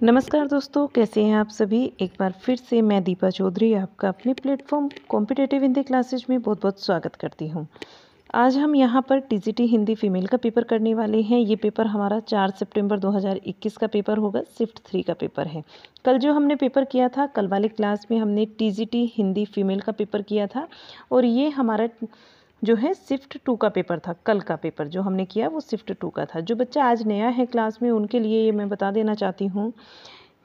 नमस्कार दोस्तों, कैसे हैं आप सभी। एक बार फिर से मैं दीपा चौधरी आपका अपने प्लेटफॉर्म कॉम्पिटिटिव हिंदी क्लासेज में बहुत बहुत स्वागत करती हूं। आज हम यहां पर टीजीटी हिंदी फीमेल का पेपर करने वाले हैं। ये पेपर हमारा 4 सितंबर 2021 का पेपर होगा। शिफ्ट 3 का पेपर है। कल जो हमने पेपर किया था, कल वाले क्लास में हमने टीजीटी हिंदी फीमेल का पेपर किया था और ये हमारा जो है शिफ्ट 2 का पेपर था। कल का पेपर जो हमने किया वो शिफ्ट 2 का था। जो बच्चा आज नया है क्लास में, उनके लिए ये मैं बता देना चाहती हूँ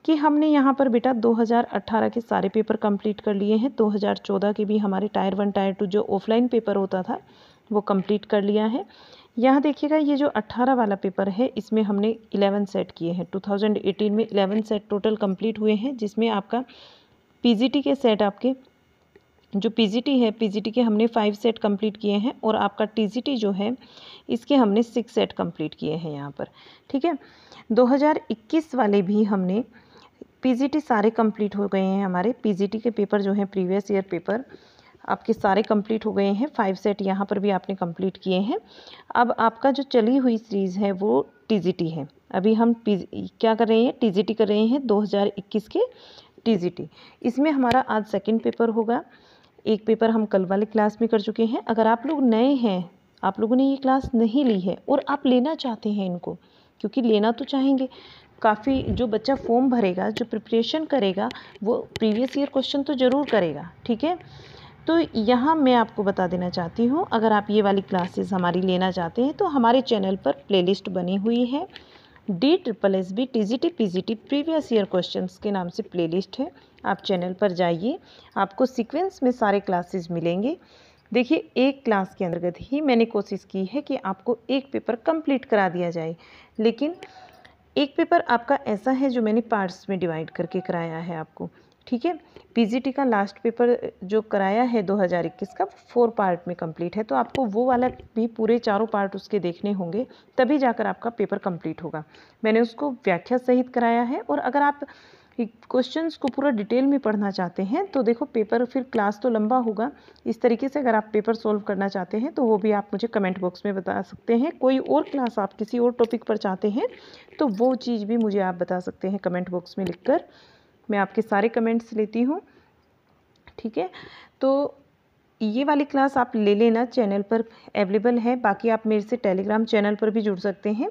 कि हमने यहाँ पर बेटा 2018 के सारे पेपर कंप्लीट कर लिए हैं। 2014 के भी हमारे टायर 1 टायर 2 जो ऑफलाइन पेपर होता था वो कंप्लीट कर लिया है। यहाँ देखिएगा, ये जो 18 वाला पेपर है इसमें हमने 11 सेट किए हैं। 2018 में 11 सेट टोटल कंप्लीट हुए हैं, जिसमें आपका पीजीटी के सेट आपके जो पीजीटी है, पीजीटी के हमने 5 सेट कंप्लीट किए हैं और आपका टीजीटी जो है इसके हमने 6 सेट कंप्लीट किए हैं यहाँ पर। ठीक है, 2021 वाले भी हमने पीजीटी सारे कंप्लीट हो गए हैं। हमारे पीजीटी के पेपर जो हैं, प्रीवियस ईयर पेपर आपके सारे कंप्लीट हो गए हैं। 5 सेट यहाँ पर भी आपने कंप्लीट किए हैं। अब आपका जो चली हुई सीरीज़ है वो टीजीटी है। अभी हम क्या कर रहे हैं, टीजीटी कर रहे हैं 2021 के टीजीटी। इसमें हमारा आज सेकंड पेपर होगा। एक पेपर हम कल वाले क्लास में कर चुके हैं। अगर आप लोग नए हैं, आप लोगों ने ये क्लास नहीं ली है और आप लेना चाहते हैं इनको, क्योंकि लेना तो चाहेंगे, काफ़ी जो बच्चा फॉर्म भरेगा, जो प्रिपरेशन करेगा, वो प्रीवियस ईयर क्वेश्चन तो ज़रूर करेगा। ठीक है, तो यहाँ मैं आपको बता देना चाहती हूँ, अगर आप ये वाली क्लासेस हमारी लेना चाहते हैं तो हमारे चैनल पर प्लेलिस्ट बनी हुई है। DSSB TGT PGT previous year questions के नाम से प्लेलिस्ट है। आप चैनल पर जाइए, आपको सीक्वेंस में सारे क्लासेस मिलेंगे। देखिए, एक क्लास के अंतर्गत ही मैंने कोशिश की है कि आपको एक पेपर कंप्लीट करा दिया जाए, लेकिन एक पेपर आपका ऐसा है जो मैंने पार्ट्स में डिवाइड करके कराया है आपको। ठीक है, पीजीटी का लास्ट पेपर जो कराया है 2021 का 4 पार्ट में कंप्लीट है, तो आपको वो वाला भी पूरे चारों पार्ट उसके देखने होंगे, तभी जाकर आपका पेपर कंप्लीट होगा। मैंने उसको व्याख्या सहित कराया है। और अगर आप क्वेश्चंस को पूरा डिटेल में पढ़ना चाहते हैं तो देखो, पेपर फिर क्लास तो लंबा होगा। इस तरीके से अगर आप पेपर सॉल्व करना चाहते हैं तो वो भी आप मुझे कमेंट बॉक्स में बता सकते हैं। कोई और क्लास आप किसी और टॉपिक पर चाहते हैं तो वो चीज़ भी मुझे आप बता सकते हैं कमेंट बॉक्स में लिखकर। मैं आपके सारे कमेंट्स लेती हूँ। ठीक है, तो ये वाली क्लास आप ले लेना, चैनल पर अवेलेबल है। बाकी आप मेरे से टेलीग्राम चैनल पर भी जुड़ सकते हैं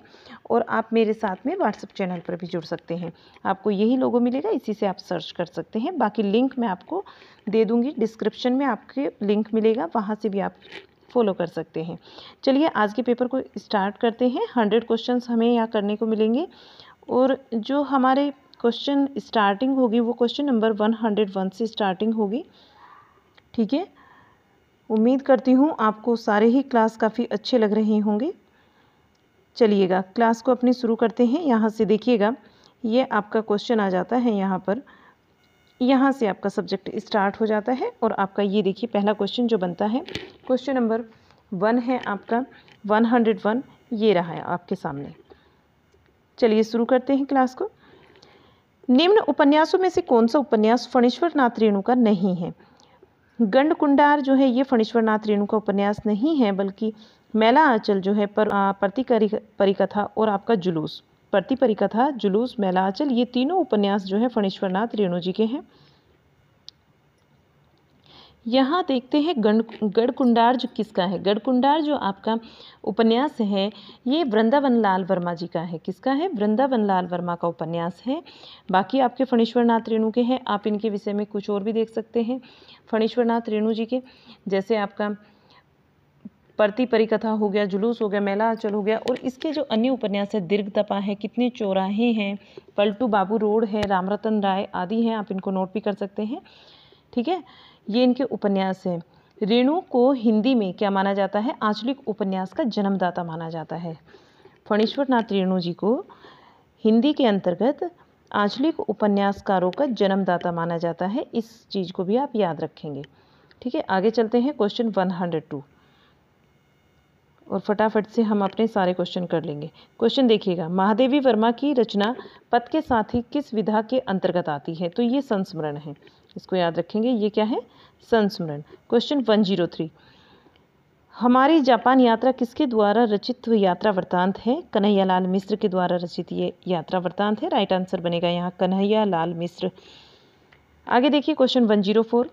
और आप मेरे साथ में व्हाट्सएप चैनल पर भी जुड़ सकते हैं। आपको यही लोगो मिलेगा, इसी से आप सर्च कर सकते हैं। बाकी लिंक मैं आपको दे दूँगी, डिस्क्रिप्शन में आपके लिंक मिलेगा, वहाँ से भी आप फॉलो कर सकते हैं। चलिए आज के पेपर को स्टार्ट करते हैं। 100 क्वेश्चन हमें यहाँ करने को मिलेंगे और जो हमारे क्वेश्चन स्टार्टिंग होगी वो क्वेश्चन नंबर 101 से स्टार्टिंग होगी। ठीक है, उम्मीद करती हूँ आपको सारे ही क्लास काफ़ी अच्छे लग रहे होंगे। चलिएगा क्लास को अपनी शुरू करते हैं। यहाँ से देखिएगा, ये आपका क्वेश्चन आ जाता है यहाँ पर, यहाँ से आपका सब्जेक्ट स्टार्ट हो जाता है और आपका ये देखिए पहला क्वेश्चन जो बनता है, क्वेश्चन नंबर 1 है आपका 101, ये रहा है आपके सामने। चलिए शुरू करते हैं क्लास को। निम्न उपन्यासों में से कौन सा उपन्यास फणीश्वर नाथ रेणु का नहीं है। गंडकुंडार जो है ये फणीश्वर नाथ रेणु का उपन्यास नहीं है, बल्कि मैला आंचल जो है प्रति परिकथा और आपका जुलूस, प्रति परिकथा, जुलूस, मैला आंचल, ये तीनों उपन्यास जो है फणीश्वर नाथ रेणु जी के हैं। यहाँ देखते हैं गढ़कुंडार जो किसका है। गढ़कुंडार जो आपका उपन्यास है ये वृंदावन लाल वर्मा जी का है। किसका है? वृंदावन लाल वर्मा का उपन्यास है। बाकी आपके फणीश्वर नाथ रेणु के हैं। आप इनके विषय में कुछ और भी देख सकते हैं फणीश्वर नाथ रेणु जी के, जैसे आपका प्रति परिकथा हो गया, जुलूस हो गया, मैला आंचल हो गया, और इसके जो अन्य उपन्यास है दीर्घतपा है, कितने चौराहे हैं, पलटू बाबू रोड है, रामरतन राय आदि हैं। आप इनको नोट भी कर सकते हैं। ठीक है, ये इनके उपन्यास हैं। रेणु को हिंदी में क्या माना जाता है? आंचलिक उपन्यास का जन्मदाता माना जाता है। फणीश्वर नाथ रेणु जी को हिंदी के अंतर्गत आंचलिक उपन्यासकारों का जन्मदाता माना जाता है। इस चीज़ को भी आप याद रखेंगे। ठीक है, आगे चलते हैं क्वेश्चन 102 और फटाफट से हम अपने सारे क्वेश्चन कर लेंगे। क्वेश्चन देखिएगा, महादेवी वर्मा की रचना पद के साथ ही किस विधा के अंतर्गत आती है? तो ये संस्मरण है, इसको याद रखेंगे। ये क्या है? संस्मरण। क्वेश्चन 103, हमारी जापान यात्रा किसके द्वारा रचित यात्रा वृत्तांत है? कन्हैयालाल मिश्र के द्वारा रचित ये यात्रा वृत्तांत है। राइट आंसर बनेगा यहाँ कन्हैयालाल मिश्र। आगे देखिए क्वेश्चन 104,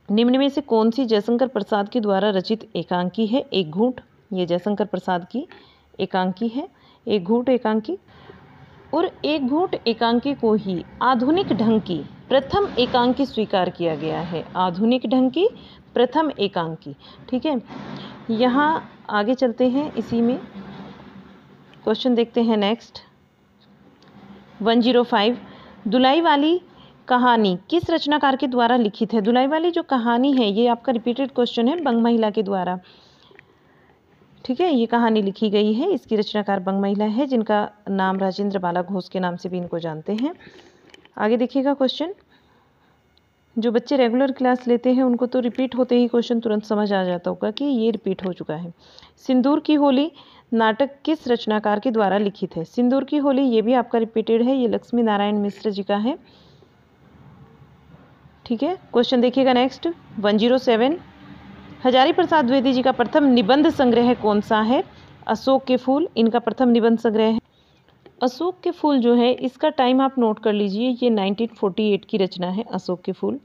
निम्न में से कौन सी जयशंकर प्रसाद के द्वारा रचित एकांकी है? एक घूंट, ये जयशंकर प्रसाद की एकांकी है, एक घूंट एकांकी। और एक घूंट एकांकी को ही आधुनिक ढंग की प्रथम एकांकी स्वीकार किया गया है। आधुनिक ढंग की प्रथम एकांकी। ठीक है, यहाँ आगे चलते हैं, इसी में क्वेश्चन देखते हैं नेक्स्ट 105, दुलाई वाली कहानी किस रचनाकार के द्वारा लिखित है? दुलाई वाली जो कहानी है ये आपका रिपीटेड क्वेश्चन है, बंग महिला के द्वारा। ठीक है, ये कहानी लिखी गई है, इसकी रचनाकार बंग महिला है, जिनका नाम राजेंद्र बाला घोष के नाम से भी इनको जानते हैं। आगे देखिएगा क्वेश्चन, जो बच्चे रेगुलर क्लास लेते हैं उनको तो रिपीट होते ही क्वेश्चन तुरंत समझ आ जाता होगा कि ये रिपीट हो चुका है। सिंदूर की होली नाटक किस रचनाकार के द्वारा लिखित है? सिंदूर की होली ये भी आपका रिपीटेड है, ये लक्ष्मी नारायण मिश्र जी का है। ठीक है, क्वेश्चन देखिएगा नेक्स्ट 107, हजारी प्रसाद द्विवेदी जी का प्रथम निबंध संग्रह कौन सा है? अशोक के फूल इनका प्रथम निबंध संग्रह है। अशोक के फूल जो है इसका टाइम आप नोट कर लीजिए, ये 1948 की रचना है। अशोक के फूल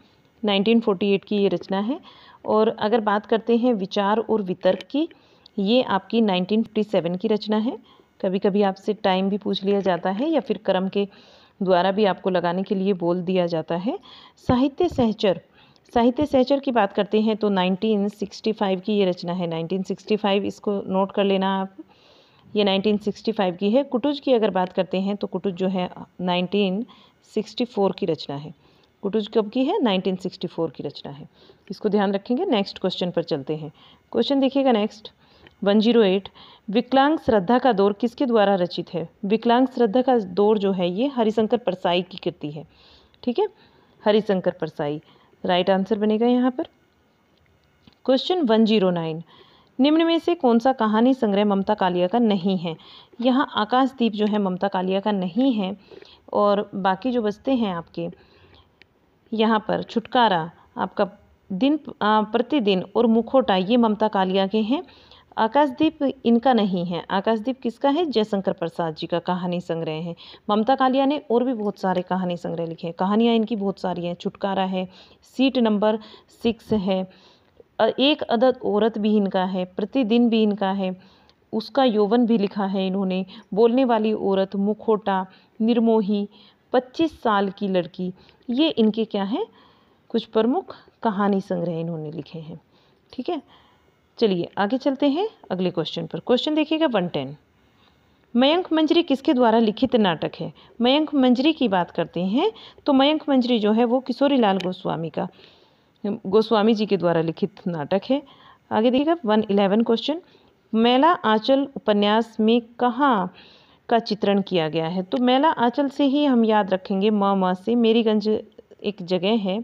1948 की ये रचना है। और अगर बात करते हैं विचार और वितर्क की, ये आपकी 1957 की रचना है। कभी कभी आपसे टाइम भी पूछ लिया जाता है या फिर क्रम के द्वारा भी आपको लगाने के लिए बोल दिया जाता है। साहित्य सहचर, साहित्य सहचर की बात करते हैं तो 1965 की ये रचना है। 1965 इसको नोट कर लेना आप, ये 1965 की है। कुटुज की अगर बात करते हैं तो कुटुज जो है 1964 की रचना है। कुटुज कब की है? 1964 की रचना है, इसको ध्यान रखेंगे। नेक्स्ट क्वेश्चन पर चलते हैं। क्वेश्चन देखिएगा नेक्स्ट 108, विकलांग श्रद्धा का दौर किसके द्वारा रचित है? विकलांग श्रद्धा का दौर जो है ये हरिशंकर परसाई की कृति है। ठीक है, हरिशंकर परसाई राइट आंसर बनेगा यहाँ पर। क्वेश्चन 109, निम्न में से कौन सा कहानी संग्रह ममता कालिया का नहीं है? यहाँ आकाशदीप जो है ममता कालिया का नहीं है, और बाकी जो बचते हैं आपके यहाँ पर छुटकारा, आपका दिन प्रतिदिन और मुखौटा ये ममता कालिया के हैं। आकाशदीप इनका नहीं है। आकाशदीप किसका है? जयशंकर प्रसाद जी का कहानी संग्रह है। ममता कालिया ने और भी बहुत सारे कहानी संग्रह लिखे हैं। कहानियाँ इनकी बहुत सारी हैं। छुटकारा है, सीट नंबर 6 है, एक अदद औरत भी इनका है, प्रतिदिन भी इनका है, उसका यौवन भी लिखा है इन्होंने, बोलने वाली औरत, मुखौटा, निर्मोही, 25 साल की लड़की, ये इनके क्या हैं? कुछ प्रमुख कहानी संग्रह इन्होंने लिखे हैं। ठीक है, चलिए आगे चलते हैं अगले क्वेश्चन पर। क्वेश्चन देखिएगा 110, मयंक मंजरी किसके द्वारा लिखित नाटक है? मयंक मंजरी की बात करते हैं तो मयंक मंजरी जो है वो किशोरीलाल गोस्वामी जी के द्वारा लिखित नाटक है। आगे देखिएगा 111 क्वेश्चन, मैला आंचल उपन्यास में कहाँ का चित्रण किया गया है? तो मैला आंचल से ही हम याद रखेंगे, म से मेरीगंज एक जगह है,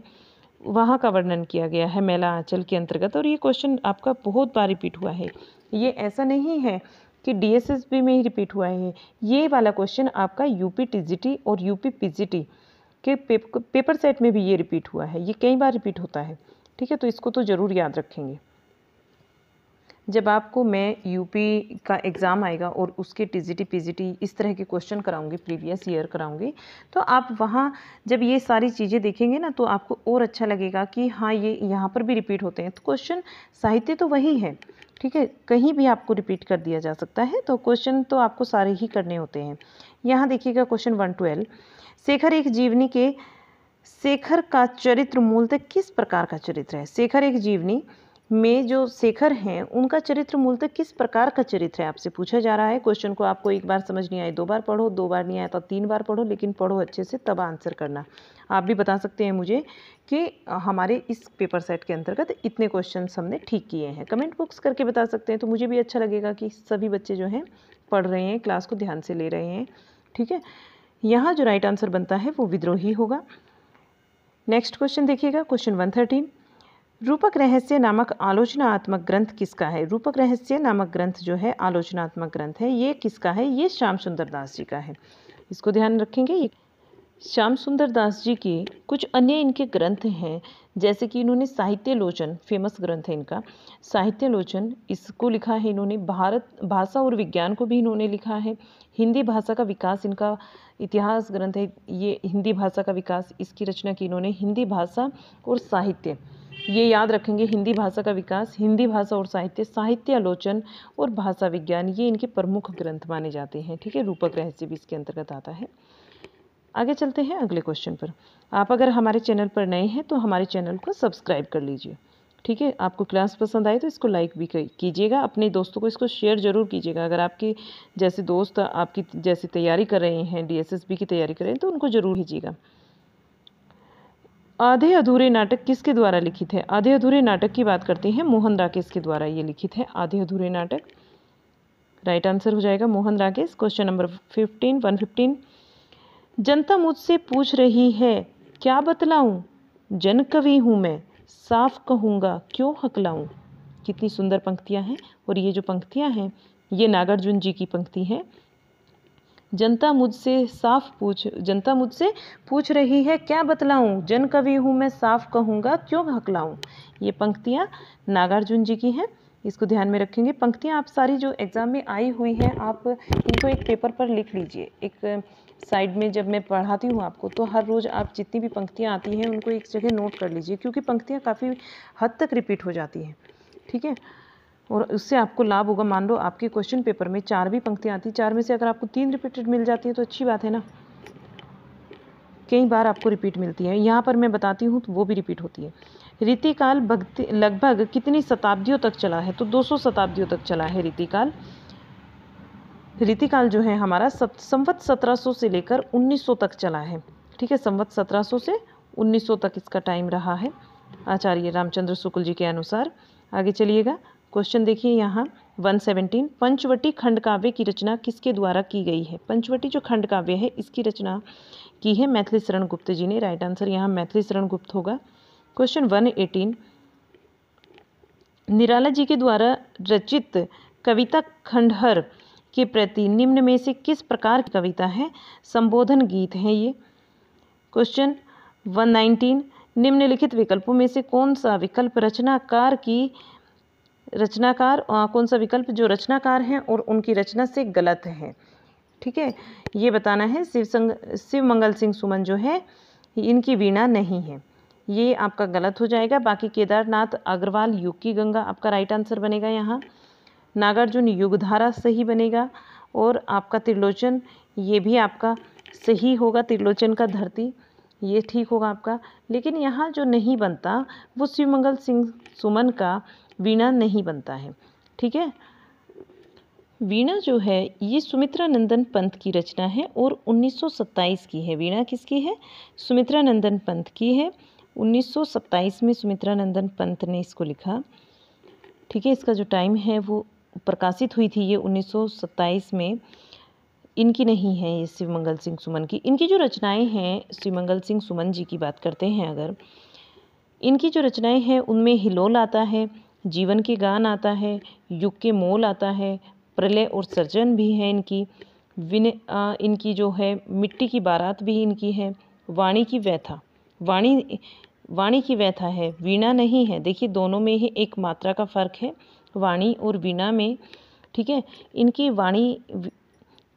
वहाँ का वर्णन किया गया है मैला आंचल के अंतर्गत। और ये क्वेश्चन आपका बहुत बार रिपीट हुआ है, ये ऐसा नहीं है कि DSSB में ही रिपीट हुआ है। ये वाला क्वेश्चन आपका UP TGT और UP PGT के पेपर सेट में भी ये रिपीट हुआ है, ये कई बार रिपीट होता है। ठीक है, तो इसको तो ज़रूर याद रखेंगे। जब आपको मैं UP का एग्ज़ाम आएगा और उसके TGT PGT इस तरह के क्वेश्चन कराऊंगी, प्रीवियस ईयर कराऊंगी, तो आप वहाँ जब ये सारी चीज़ें देखेंगे ना तो आपको और अच्छा लगेगा कि हाँ ये यहाँ पर भी रिपीट होते हैं। तो क्वेश्चन साहित्य तो वही है, ठीक है, कहीं भी आपको रिपीट कर दिया जा सकता है, तो क्वेश्चन तो आपको सारे ही करने होते हैं। यहाँ देखिएगा क्वेश्चन 112, शेखर एक जीवनी के शेखर का चरित्र मूलतः किस प्रकार का चरित्र है? शेखर एक जीवनी में जो शेखर हैं उनका चरित्र मूलतः किस प्रकार का चरित्र है, आपसे पूछा जा रहा है। क्वेश्चन को आपको एक बार समझ नहीं आए 2 बार पढ़ो, 2 बार नहीं आया तो 3 बार पढ़ो, लेकिन पढ़ो अच्छे से तब आंसर करना। आप भी बता सकते हैं मुझे कि हमारे इस पेपर सेट के अंतर्गत इतने क्वेश्चन हमने ठीक किए हैं, कमेंट बॉक्स करके बता सकते हैं, तो मुझे भी अच्छा लगेगा कि सभी बच्चे जो हैं पढ़ रहे हैं, क्लास को ध्यान से ले रहे हैं। ठीक है, यहाँ जो राइट आंसर बनता है वो विद्रोही होगा। नेक्स्ट क्वेश्चन देखिएगा क्वेश्चन 113, रूपक रहस्य नामक आलोचनात्मक ग्रंथ किसका है? रूपक रहस्य नामक ग्रंथ जो है आलोचनात्मक ग्रंथ है, ये किसका है? ये श्याम सुंदर दास जी का है, इसको ध्यान रखेंगे। श्याम सुंदर दास जी के कुछ अन्य इनके ग्रंथ हैं, जैसे कि इन्होंने साहित्य लोचन, फेमस ग्रंथ है इनका साहित्य लोचन, इसको लिखा है इन्होंने। भारत भाषा और विज्ञान को भी इन्होंने लिखा है। हिंदी भाषा का विकास इनका इतिहास ग्रंथ है, ये हिंदी भाषा का विकास, इसकी रचना की इन्होंने। हिंदी भाषा और साहित्य, ये याद रखेंगे, हिंदी भाषा का विकास, हिंदी भाषा और साहित्य, साहित्य आलोचन और भाषा विज्ञान, ये इनके प्रमुख ग्रंथ माने जाते हैं। ठीक है, रूपक रहस्य भी इसके अंतर्गत आता है। आगे चलते हैं अगले क्वेश्चन पर। आप अगर हमारे चैनल पर नए हैं तो हमारे चैनल को सब्सक्राइब कर लीजिए। ठीक है, आपको क्लास पसंद आए तो इसको लाइक भी कीजिएगा, अपने दोस्तों को इसको शेयर जरूर कीजिएगा। अगर आपके जैसे दोस्त आपकी जैसी तैयारी कर रहे हैं, DSSB की तैयारी कर रहे हैं, तो उनको जरूर कीजिएगा। आधे अधूरे नाटक किसके द्वारा लिखित है? आधे अधूरे नाटक की बात करते हैं, मोहन राकेश के द्वारा ये लिखित है आधे अधूरे नाटक। राइट आंसर हो जाएगा मोहन राकेश। Question number 115। जनता मुझसे पूछ रही है क्या बतलाऊं, जन कवि हूँ मैं, साफ कहूँगा क्यों हकलाऊं। कितनी सुंदर पंक्तियां हैं, और ये जो पंक्तियां हैं ये नागार्जुन जी की पंक्ति है। जनता मुझसे पूछ रही है क्या बतलाऊं, जन कवि हूँ मैं, साफ कहूँगा क्यों हकलाऊं। ये पंक्तियाँ नागार्जुन जी की हैं, इसको ध्यान में रखेंगे। पंक्तियाँ आप सारी जो एग्ज़ाम में आई हुई हैं, आप इनको एक पेपर पर लिख लीजिए। एक साइड में जब मैं पढ़ाती हूँ आपको, तो हर रोज़ आप जितनी भी पंक्तियाँ आती हैं उनको एक जगह नोट कर लीजिए, क्योंकि पंक्तियाँ काफ़ी हद तक रिपीट हो जाती हैं। ठीक है, और उससे आपको लाभ होगा। मान लो आपके क्वेश्चन पेपर में 4 भी पंक्तियाँ आती, 4 में से अगर आपको 3 रिपीटेड मिल जाती है तो अच्छी बात है ना। कई बार आपको रिपीट मिलती है, यहाँ पर मैं बताती हूँ तो वो भी रिपीट होती है। रीतिकाल भक्ति लगभग कितनी शताब्दियों तक चला है? तो 200 शताब्दियों तक चला है रीतिकाल। रीतिकाल जो है हमारा संवत 1700 से लेकर 1900 तक चला है। ठीक है, संवत 1700 से 1900 तक इसका टाइम रहा है, आचार्य रामचंद्र शुक्ल जी के अनुसार। आगे चलिएगा, क्वेश्चन देखिए यहाँ 117। पंचवटी खंड काव्य की रचना किसके द्वारा की गई है? पंचवटी जो खंड काव्य है इसकी रचना की है मैथिली शरण गुप्त जी ने। राइट आंसर यहाँ मैथिली शरण गुप्त होगा। क्वेश्चन 118। निराला जी के द्वारा रचित कविता खंडहर के प्रति निम्न में से किस प्रकार की कविता है? संबोधन गीत है ये। क्वेश्चन 119। निम्नलिखित विकल्पों में से कौन सा विकल्प कौन सा विकल्प जो रचनाकार हैं और उनकी रचना से गलत है? ठीक है, ये बताना है। शिव मंगल सिंह सुमन जो है इनकी वीणा नहीं है, ये आपका गलत हो जाएगा। बाकी केदारनाथ अग्रवाल युग की गंगा आपका राइट आंसर बनेगा यहाँ। नागार्जुन युगधारा सही बनेगा, और आपका त्रिलोचन ये भी आपका सही होगा, त्रिलोचन का धरती ये ठीक होगा आपका। लेकिन यहाँ जो नहीं बनता वो शिवमंगल सिंह सुमन का वीणा नहीं बनता है। ठीक है, वीणा जो है ये सुमित्रा नंदन पंत की रचना है और 1927 की है। वीणा किसकी है? सुमित्रा नंदन पंत की है। 1927 में सुमित्रा नंदन पंत ने इसको लिखा। ठीक है, इसका जो टाइम है वो प्रकाशित हुई थी ये 1927 में। इनकी नहीं है ये शिवमंगल सिंह सुमन की। इनकी जो रचनाएं हैं, शिवमंगल सिंह सुमन जी की बात करते हैं अगर, इनकी जो रचनाएं हैं उनमें हिलोल आता है, जीवन के गान आता है, युग के मोल आता है, प्रलय और सर्जन भी है इनकी, इनकी जो है मिट्टी की बारात भी इनकी है, वाणी की व्यथा, वाणी की व्यथा है, वीणा नहीं है। देखिए दोनों में ही एक मात्रा का फ़र्क है, वाणी और वीणा में। ठीक है, इनकी वाणी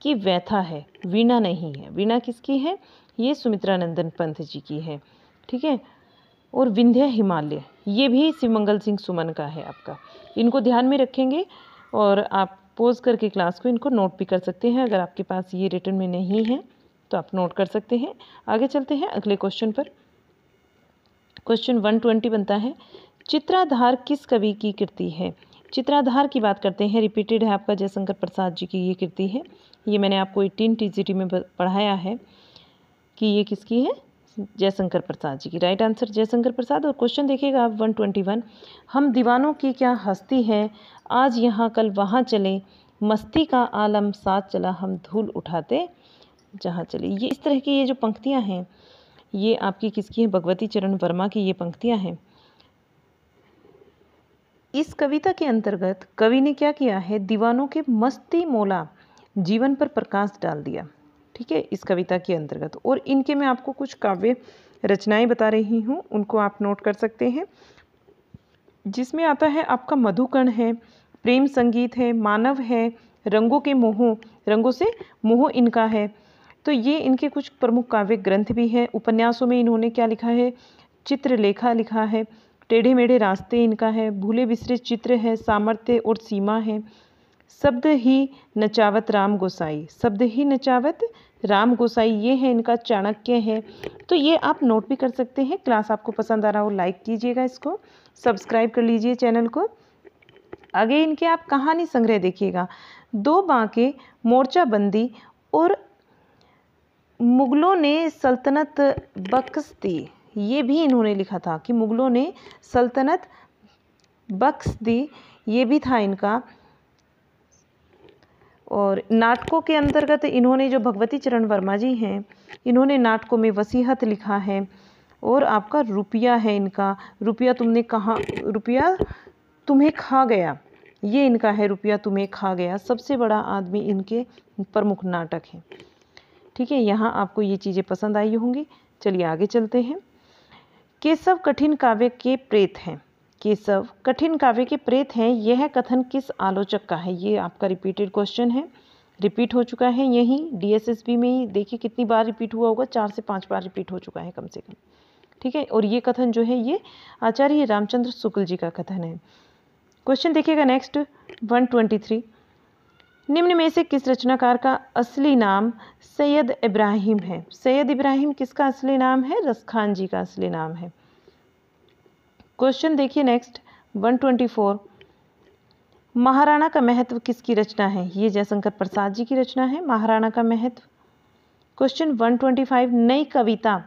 की व्यथा है, वीणा नहीं है। वीणा किसकी है? ये सुमित्रा नंदन पंत जी की है। ठीक है, और विंध्य हिमालय ये भी शिवमंगल सिंह सुमन का है आपका। इनको ध्यान में रखेंगे और आप पोज करके क्लास को इनको नोट भी कर सकते हैं। अगर आपके पास ये रिटर्न में नहीं है तो आप नोट कर सकते हैं। आगे चलते हैं अगले क्वेश्चन पर। क्वेश्चन 120 बनता है, चित्राधार किस कवि की कृति है? चित्राधार की बात करते हैं, रिपीटेड है आपका जयशंकर प्रसाद जी की ये कृति है। ये मैंने आपको 18 TGT में पढ़ाया है कि ये किसकी है, जयशंकर प्रसाद जी की। Right answer Jaishankar Prasad. और क्वेश्चन देखिएगा आप 121। हम दीवानों की क्या हस्ती है, आज यहाँ कल वहाँ चले, मस्ती का आलम साथ चला, हम धूल उठाते जहाँ चले। ये इस तरह की ये जो पंक्तियाँ हैं ये आपकी किसकी है? भगवती चरण वर्मा की ये पंक्तियाँ हैं। इस कविता के अंतर्गत कवि ने क्या किया है? दीवानों के मस्ती मोला जीवन पर प्रकाश डाल दिया। ठीक है, इस कविता के अंतर्गत। और इनके मैं आपको कुछ काव्य रचनाएं बता रही हूँ, उनको आप नोट कर सकते हैं। जिसमें आता है आपका मधुकण है, प्रेम संगीत है, मानव है, रंगों के मोह, रंगों से मोह इनका है। तो ये इनके कुछ प्रमुख काव्य ग्रंथ भी हैं। उपन्यासों में इन्होंने क्या लिखा है, चित्रलेखा लिखा है, टेढ़े मेढ़े रास्ते इनका है, भूले बिसरे चित्र है, सामर्थ्य और सीमा है, शब्द ही नचावत राम गोसाई, शब्द ही नचावत राम गोसाई, ये है इनका चाणक्य है। तो ये आप नोट भी कर सकते हैं। क्लास आपको पसंद आ रहा हो लाइक कीजिएगा, इसको सब्सक्राइब कर लीजिए चैनल को। आगे इनके आप कहानी संग्रह देखिएगा, दो बांके, मोर्चाबंदी और मुगलों ने सल्तनत बख्श दी, ये भी इन्होंने लिखा था कि मुगलों ने सल्तनत बख्श दी, ये भी था इनका। और नाटकों के अंतर्गत इन्होंने जो भगवती चरण वर्मा जी हैं, इन्होंने नाटकों में वसीहत लिखा है। और आपका रुपया है इनका, रुपया तुमने कहा, रुपया तुम्हें खा गया, ये इनका है, रुपया तुम्हें खा गया। सबसे बड़ा आदमी इनके प्रमुख नाटक हैं। ठीक है, यहाँ आपको ये चीज़ें पसंद आई होंगी। चलिए आगे चलते हैं। केशव कठिन काव्य के प्रेत हैं, केशव कठिन काव्य के प्रेत हैं, यह कथन किस आलोचक का है। ये आपका रिपीटेड क्वेश्चन है, रिपीट हो चुका है। यही DSSB में ही देखिए कितनी बार रिपीट हुआ होगा, 4 से 5 बार रिपीट हो चुका है कम से कम। ठीक है, और ये कथन जो है ये आचार्य रामचंद्र शुक्ल जी का कथन है। क्वेश्चन देखिएगा नेक्स्ट 123, निम्न में से किस रचनाकार का असली नाम सैयद इब्राहिम है। सैयद इब्राहिम किसका असली नाम है, रसखान जी का असली नाम है। क्वेश्चन देखिए नेक्स्ट 124, महाराणा का महत्व किसकी रचना है। ये जयशंकर प्रसाद जी की रचना है, महाराणा का महत्व। क्वेश्चन 125, नई कविता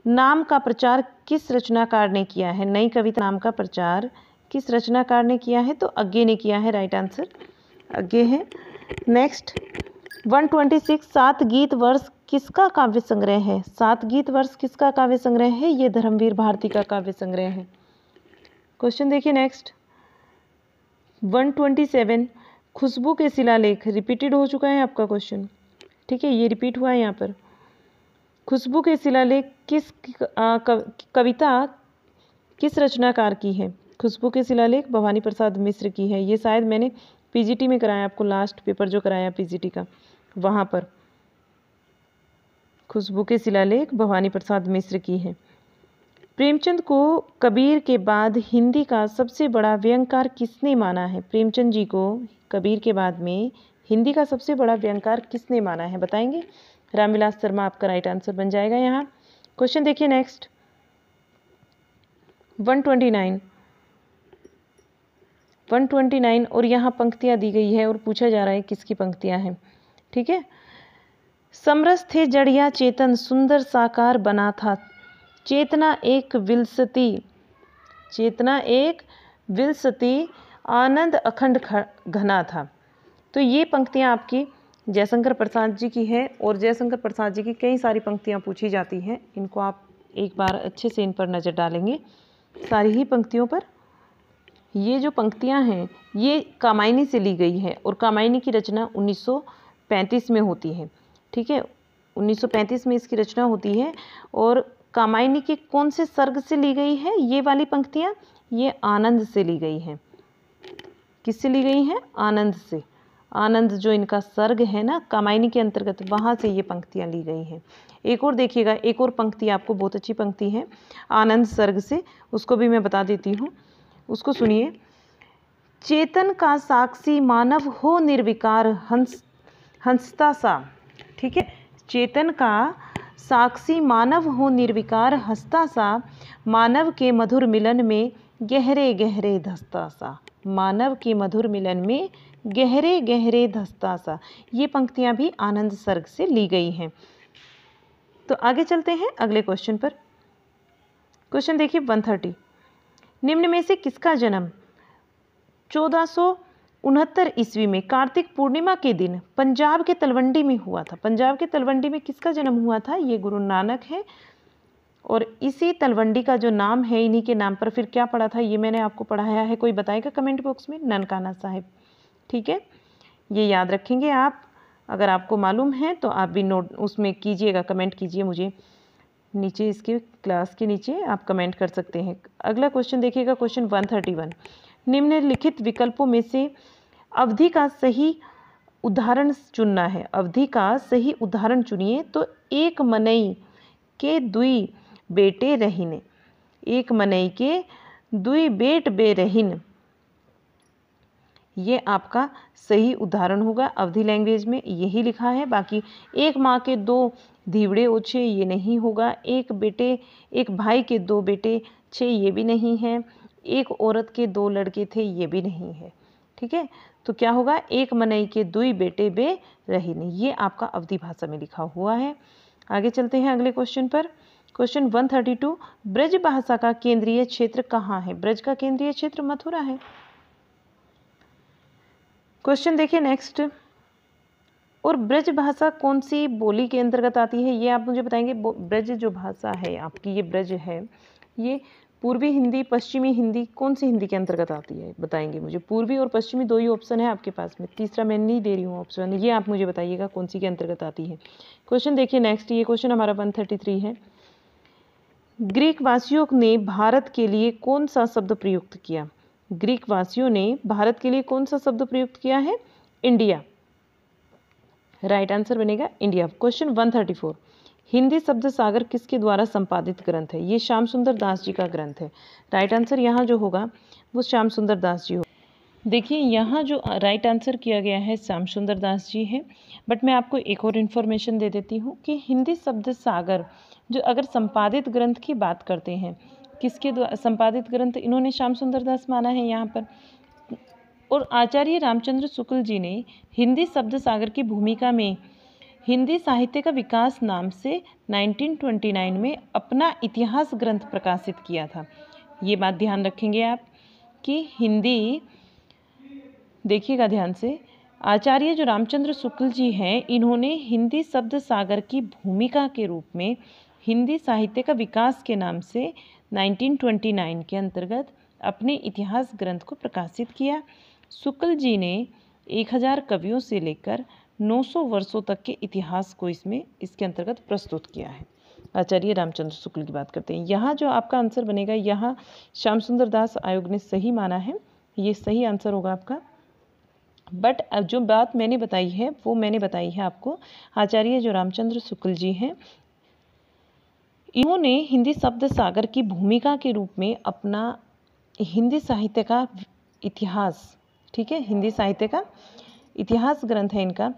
नाम का प्रचार किस रचनाकार ने किया है। नई कविता नाम का प्रचार किस रचनाकार ने किया है, तो अग्गे ने किया है, राइट आंसर अग्गे है। नेक्स्ट 126, 7 गीत वर्ष किसका काव्य संग्रह है। 7 गीत वर्ष किसका काव्य संग्रह है, ये धर्मवीर भारती का काव्य संग्रह है। क्वेश्चन देखिए नेक्स्ट 127, खुशबू के शिलालेख, रिपीटेड हो चुका है आपका क्वेश्चन। ठीक है, ये रिपीट हुआ है यहाँ पर। खुशबू के शिलालेख किस कविता किस रचनाकार की है। खुशबू के शिलालेख भवानी प्रसाद मिश्र की है। ये शायद मैंने PGT में कराया, आपको लास्ट पेपर जो कराया PGT का, वहाँ पर खुशबू के शिलालेख भवानी प्रसाद मिश्र की है। प्रेमचंद को कबीर के बाद हिंदी का सबसे बड़ा व्यंगकार किसने माना है। प्रेमचंद जी को कबीर के बाद में हिंदी का सबसे बड़ा व्यंगकार किसने माना है, बताएंगे। रामविलास शर्मा आपका राइट आंसर बन जाएगा यहाँ। क्वेश्चन देखिए नेक्स्ट 129 और यहाँ पंक्तियाँ दी गई है और पूछा जा रहा है किसकी पंक्तियाँ हैं। ठीक है, समरस थे जड़िया चेतन सुंदर साकार बना था, चेतना एक विलसती, चेतना एक विलसती आनंद अखंड घना था। तो ये पंक्तियाँ आपकी जयशंकर प्रसाद जी की है और जयशंकर प्रसाद जी की कई सारी पंक्तियाँ पूछी जाती हैं। इनको आप एक बार अच्छे से इन पर नज़र डालेंगे, सारी ही पंक्तियों पर। ये जो पंक्तियाँ हैं ये कामायनी से ली गई है और कामायनी की रचना 1935 में होती है। ठीक है, 1935 में इसकी रचना होती है। और कामायनी के कौन से सर्ग से ली गई है ये वाली पंक्तियाँ, ये आनंद से ली गई हैं। किससे ली गई हैं, आनंद से। आनंद जो इनका सर्ग है ना कामायनी के अंतर्गत, वहाँ से ये पंक्तियाँ ली गई हैं। एक और देखिएगा, एक और पंक्ति आपको बहुत अच्छी पंक्ति है आनंद सर्ग से, उसको भी मैं बता देती हूँ, उसको सुनिए। चेतन का साक्षी मानव हो निर्विकार हंसता सा। ठीक है, चेतन का साक्षी मानव हो निर्विकार हंसता सा, मानव के मधुर मिलन में गहरे गहरे धसता सा, मानव के मधुर मिलन में गहरे गहरे धसता सा। ये पंक्तियाँ भी आनंद सर्ग से ली गई हैं। तो आगे चलते हैं अगले क्वेश्चन पर। क्वेश्चन देखिए 130, निम्न में से किसका जन्म 1469 ईस्वी में कार्तिक पूर्णिमा के दिन पंजाब के तलवंडी में हुआ था। पंजाब के तलवंडी में किसका जन्म हुआ था, ये गुरु नानक है। और इसी तलवंडी का जो नाम है, इन्हीं के नाम पर फिर क्या पड़ा था, ये मैंने आपको पढ़ाया है, कोई बताएगा कमेंट बॉक्स में, ननकाना साहिब। ठीक है, ये याद रखेंगे आप, अगर आपको मालूम है तो आप भी नोट उसमें कीजिएगा, कमेंट कीजिए मुझे नीचे, इसके क्लास के नीचे आप कमेंट कर सकते हैं। अगला क्वेश्चन देखिएगा, क्वेश्चन 131। निम्नलिखित विकल्पों में से अवधि का सही उदाहरण चुनना है। अवधि का सही उदाहरण चुनिए। तो एक मनई के दुई बेटे रहीन, एक मनई के दुई बेट बे रहीन, ये आपका सही उदाहरण होगा। अवधि लैंग्वेज में यही लिखा है। बाकी एक माँ के दो धीवड़े ओछे, ये नहीं होगा। एक भाई के दो बेटे छे, ये भी नहीं है। एक औरत के दो लड़के थे, ये भी नहीं है। ठीक है, तो क्या होगा, एक मनई के दुई बेटे बे रहीन, ये आपका अवधि भाषा में लिखा हुआ है। आगे चलते हैं अगले क्वेश्चन पर। क्वेश्चन 132। ब्रज भाषा का केंद्रीय क्षेत्र कहाँ है? ब्रज का केंद्रीय क्षेत्र मथुरा है। क्वेश्चन देखिए नेक्स्ट। और ब्रज भाषा कौन सी बोली के अंतर्गत आती है, ये आप मुझे बताएंगे। ब्रज जो भाषा है आपकी, ये ब्रज है, ये पूर्वी हिंदी, पश्चिमी हिंदी, कौन सी हिंदी के अंतर्गत आती है बताएंगे मुझे। पूर्वी और पश्चिमी दो ही ऑप्शन है आपके पास में, तीसरा मैं नहीं दे रही हूँ ऑप्शन, ये आप मुझे बताइएगा कौन सी के अंतर्गत आती है। क्वेश्चन देखिए नेक्स्ट, ये क्वेश्चन हमारा 133 है। ग्रीक वासियों ने भारत के लिए कौन सा शब्द प्रयुक्त किया? ग्रीक वासियों ने भारत के लिए कौन सा शब्द प्रयुक्त किया है? इंडिया। राइट आंसर बनेगा इंडिया। क्वेश्चन 134। हिंदी शब्द सागर किसके द्वारा संपादित ग्रंथ है? ये श्याम सुंदर दास जी का ग्रंथ है। राइट आंसर यहाँ जो होगा वो श्याम सुंदर दास जी होगा। देखिए यहाँ जो राइट आंसर किया गया है श्याम सुंदर दास जी है। बट मैं आपको एक और इन्फॉर्मेशन दे देती हूँ कि हिंदी शब्द सागर जो अगर संपादित ग्रंथ की बात करते हैं, किसके द्वारा संपादित ग्रंथ, इन्होंने श्याम सुंदर दास माना है यहाँ पर। और आचार्य रामचंद्र शुक्ल जी ने हिंदी शब्द सागर की भूमिका में हिंदी साहित्य का विकास नाम से 1929 में अपना इतिहास ग्रंथ प्रकाशित किया था। ये बात ध्यान रखेंगे आप कि हिंदी, देखिएगा ध्यान से, आचार्य जो रामचंद्र शुक्ल जी हैं, इन्होंने हिंदी शब्द सागर की भूमिका के रूप में हिंदी साहित्य का विकास के नाम से 1929 के अंतर्गत अपने इतिहास ग्रंथ को प्रकाशित किया। शुक्ल जी ने 1000 कवियों से लेकर 900 वर्षों तक के इतिहास को इसके अंतर्गत प्रस्तुत किया है। आचार्य रामचंद्र शुक्ल की बात करते हैं। यहाँ जो आपका आंसर बनेगा, यहाँ श्याम सुंदर दास आयोग ने सही माना है, ये सही आंसर होगा आपका। बट जो बात मैंने बताई है वो मैंने बताई है आपको, आचार्य जो रामचंद्र शुक्ल जी हैं, इन्होंने हिंदी शब्द सागर की भूमिका के रूप में अपना हिंदी साहित्य का इतिहास, ठीक है, हिंदी साहित्य का इतिहास ग्रंथ है इनका,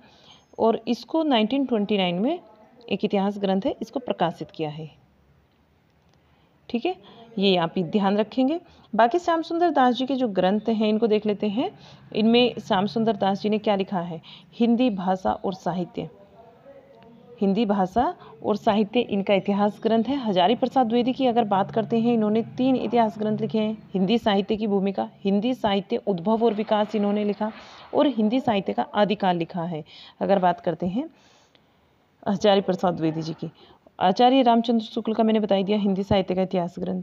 और इसको 1929 में एक इतिहास ग्रंथ है, इसको प्रकाशित किया है। ठीक है, ये आप ध्यान रखेंगे। बाकी श्याम सुंदर दास जी के जो ग्रंथ हैं इनको देख लेते हैं। इनमें श्याम सुंदर दास जी ने क्या लिखा है? हिंदी भाषा और साहित्य, हिंदी भाषा और साहित्य इनका इतिहास ग्रंथ है। हजारी प्रसाद द्विवेदी की अगर बात करते हैं, इन्होंने 3 इतिहास ग्रंथ लिखे हैं। हिंदी साहित्य की भूमिका, हिंदी साहित्य उद्भव और विकास इन्होंने लिखा, और हिंदी साहित्य का आदिकाल लिखा है। अगर बात करते हैं हजारी प्रसाद द्विवेदी जी की, आचार्य रामचंद्र शुक्ल का मैंने बता दिया, हिंदी साहित्य का इतिहास ग्रंथ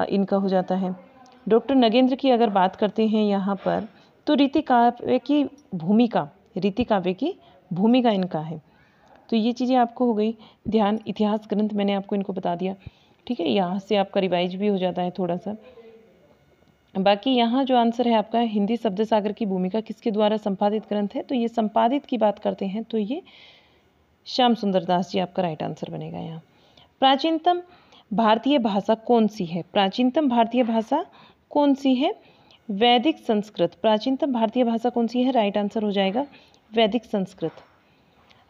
इनका हो जाता है। डॉक्टर नगेंद्र की अगर बात करते हैं यहाँ पर, तो रीति काव्य की भूमिका, रीति काव्य की भूमिका इनका है। तो ये चीज़ें आपको हो गई ध्यान। इतिहास ग्रंथ मैंने आपको इनको बता दिया। ठीक है, यहाँ से आपका रिवाइज भी हो जाता है थोड़ा सा। बाकी यहाँ जो आंसर है आपका, हिंदी शब्द सागर की भूमिका किसके द्वारा संपादित ग्रंथ है, तो ये संपादित की बात करते हैं तो ये श्याम सुंदर दास जी आपका राइट आंसर बनेगा यहाँ। प्राचीनतम भारतीय भाषा कौन सी है? प्राचीनतम भारतीय भाषा कौन सी है? वैदिक संस्कृत। प्राचीनतम भारतीय भाषा कौन सी है? राइट आंसर हो जाएगा वैदिक संस्कृत।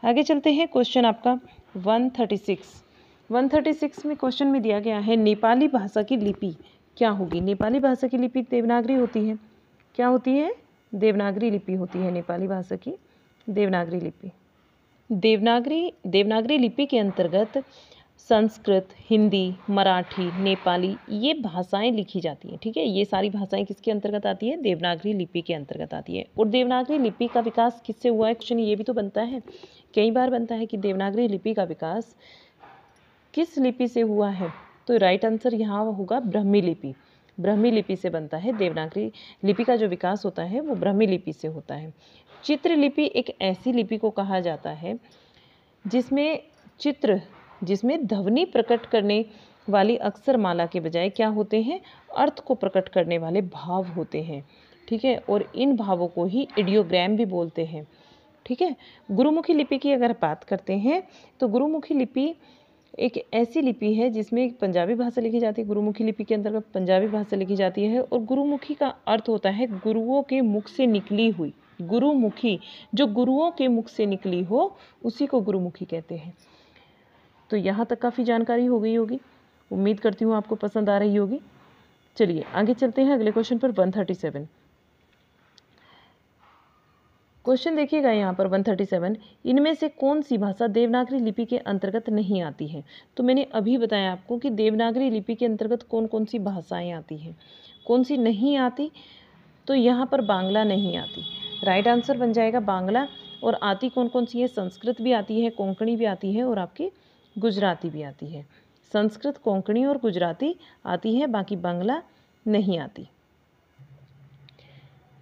आगे चलते हैं, क्वेश्चन आपका 136 में क्वेश्चन में दिया गया है, नेपाली भाषा की लिपि क्या होगी? नेपाली भाषा की लिपि देवनागरी होती है। क्या होती है? देवनागरी लिपि होती है नेपाली भाषा की, देवनागरी लिपि। देवनागरी लिपि के अंतर्गत संस्कृत, हिंदी, मराठी, नेपाली ये भाषाएं लिखी जाती हैं। ठीक है, ये सारी भाषाएं किसके अंतर्गत आती है? देवनागरी लिपि के अंतर्गत आती है। और देवनागरी लिपि का विकास किससे हुआ है? क्वेश्चन ये भी तो बनता है, कई बार बनता है कि देवनागरी लिपि का विकास किस लिपि से हुआ है? तो राइट आंसर यहाँ होगा ब्राह्मी लिपि। ब्राह्मी लिपि से बनता है। देवनागरी लिपि का जो विकास होता है वो ब्राह्मी लिपि से होता है। चित्रलिपि एक ऐसी लिपि को कहा जाता है जिसमें ध्वनि प्रकट करने वाली अक्षरमाला के बजाय क्या होते हैं, अर्थ को प्रकट करने वाले भाव होते हैं। ठीक है, और इन भावों को ही इडियोग्राम भी बोलते हैं। ठीक है, गुरुमुखी लिपि की अगर बात करते हैं तो गुरुमुखी लिपि एक ऐसी लिपि है जिसमें पंजाबी भाषा लिखी जाती है। गुरुमुखी लिपि के अंतर्गत पंजाबी भाषा लिखी जाती है और गुरुमुखी का अर्थ होता है गुरुओं के मुख से निकली हुई। गुरुमुखी, जो गुरुओं के मुख से निकली हो उसी को गुरुमुखी कहते हैं। तो यहाँ तक काफ़ी जानकारी हो गई होगी, उम्मीद करती हूँ आपको पसंद आ रही होगी। चलिए आगे चलते हैं अगले क्वेश्चन पर। 137 क्वेश्चन देखिएगा यहाँ पर 137, इनमें से कौन सी भाषा देवनागरी लिपि के अंतर्गत नहीं आती है। तो मैंने अभी बताया आपको कि देवनागरी लिपि के अंतर्गत कौन कौन सी भाषाएं आती हैं, कौन सी नहीं आती। तो यहाँ पर बांग्ला नहीं आती, राइट आंसर बन जाएगा बांग्ला। और आती कौन कौन सी है, संस्कृत भी आती है, कोंकणी भी आती है और आपकी गुजराती भी आती है। संस्कृत, कोंकणी और गुजराती आती है, बाकी बांग्ला नहीं आती।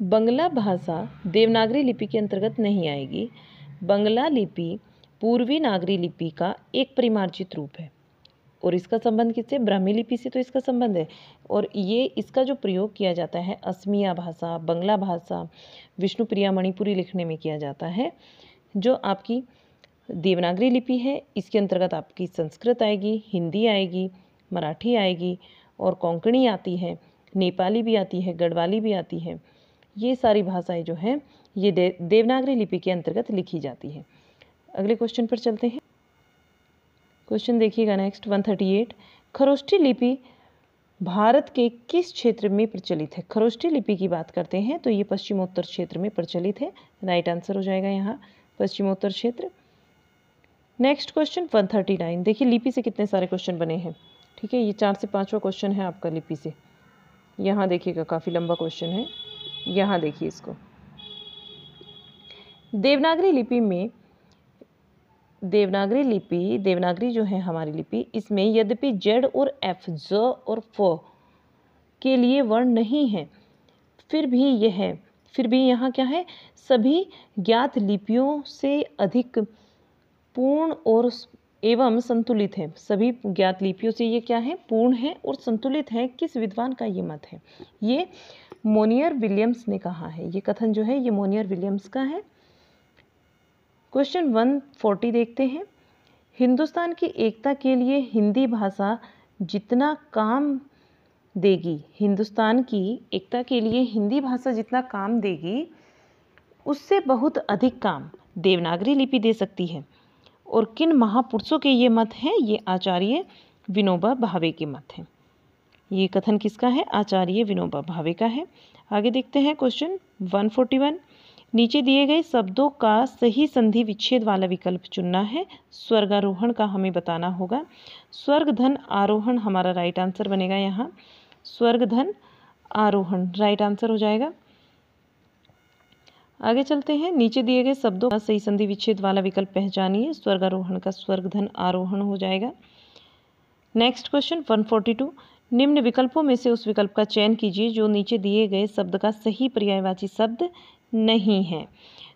बंगला भाषा देवनागरी लिपि के अंतर्गत नहीं आएगी। बंगला लिपि पूर्वी नागरी लिपि का एक परिमार्जित रूप है और इसका संबंध किससे, ब्राह्मी लिपि से तो इसका संबंध है। और ये इसका जो प्रयोग किया जाता है असमिया भाषा, बंगला भाषा, विष्णुप्रिया मणिपुरी लिखने में किया जाता है। जो आपकी देवनागरी लिपि है इसके अंतर्गत आपकी संस्कृत आएगी, हिंदी आएगी, मराठी आएगी और कोंकणी आती है, नेपाली भी आती है, गढ़वाली भी आती है। ये सारी भाषाएं जो हैं ये देवनागरी लिपि के अंतर्गत लिखी जाती है। अगले क्वेश्चन पर चलते हैं। क्वेश्चन देखिएगा नेक्स्ट 138, खरोष्ठी लिपि भारत के किस क्षेत्र में प्रचलित है। खरोष्ठी लिपि की बात करते हैं तो ये पश्चिमोत्तर क्षेत्र में प्रचलित है, राइट आंसर हो जाएगा यहाँ पश्चिमोत्तर क्षेत्र। नेक्स्ट क्वेश्चन 139, देखिए लिपि से कितने सारे क्वेश्चन बने हैं। ठीक है, ये 4 से 5वां क्वेश्चन है आपका लिपि से। यहाँ देखिएगा काफ़ी लंबा क्वेश्चन है, यहाँ देखिए इसको। देवनागरी लिपि में देवनागरी जो है हमारी लिपि, इसमें यद्यपि जेड और एफ, ज और फ के लिए वर्ण नहीं है, फिर भी यहाँ क्या है, सभी ज्ञात लिपियों से अधिक पूर्ण और एवं संतुलित है। सभी ज्ञात लिपियों से ये क्या है, पूर्ण है और संतुलित है। किस विद्वान का ये मत है, ये मोनियर विलियम्स ने कहा है। ये कथन जो है ये मोनियर विलियम्स का है। क्वेश्चन 140 देखते हैं, हिंदुस्तान की एकता के लिए हिंदी भाषा जितना काम देगी, हिंदुस्तान की एकता के लिए हिंदी भाषा जितना काम देगी उससे बहुत अधिक काम देवनागरी लिपि दे सकती है। और किन महापुरुषों के ये मत हैं, ये आचार्य विनोबा भावे के मत हैं। ये कथन किसका है, आचार्य विनोबा भावे का है। आगे देखते हैं क्वेश्चन 141, नीचे दिए गए शब्दों का सही संधि विच्छेद वाला विकल्प चुनना है। स्वर्गारोहण का हमें बताना होगा। स्वर्ग धन आरोहण हमारा राइट आंसर बनेगा यहाँ, स्वर्ग धन आरोहण राइट आंसर हो जाएगा। आगे चलते हैं, नीचे दिए गए शब्दों का सही संधि विच्छेद वाला विकल्प पहचानिए। स्वर्गारोहण का स्वर्ग धन आरोहण हो जाएगा। नेक्स्ट क्वेश्चन 142, निम्न विकल्पों में से उस विकल्प का चयन कीजिए जो नीचे दिए गए शब्द का सही पर्यायवाची शब्द नहीं है।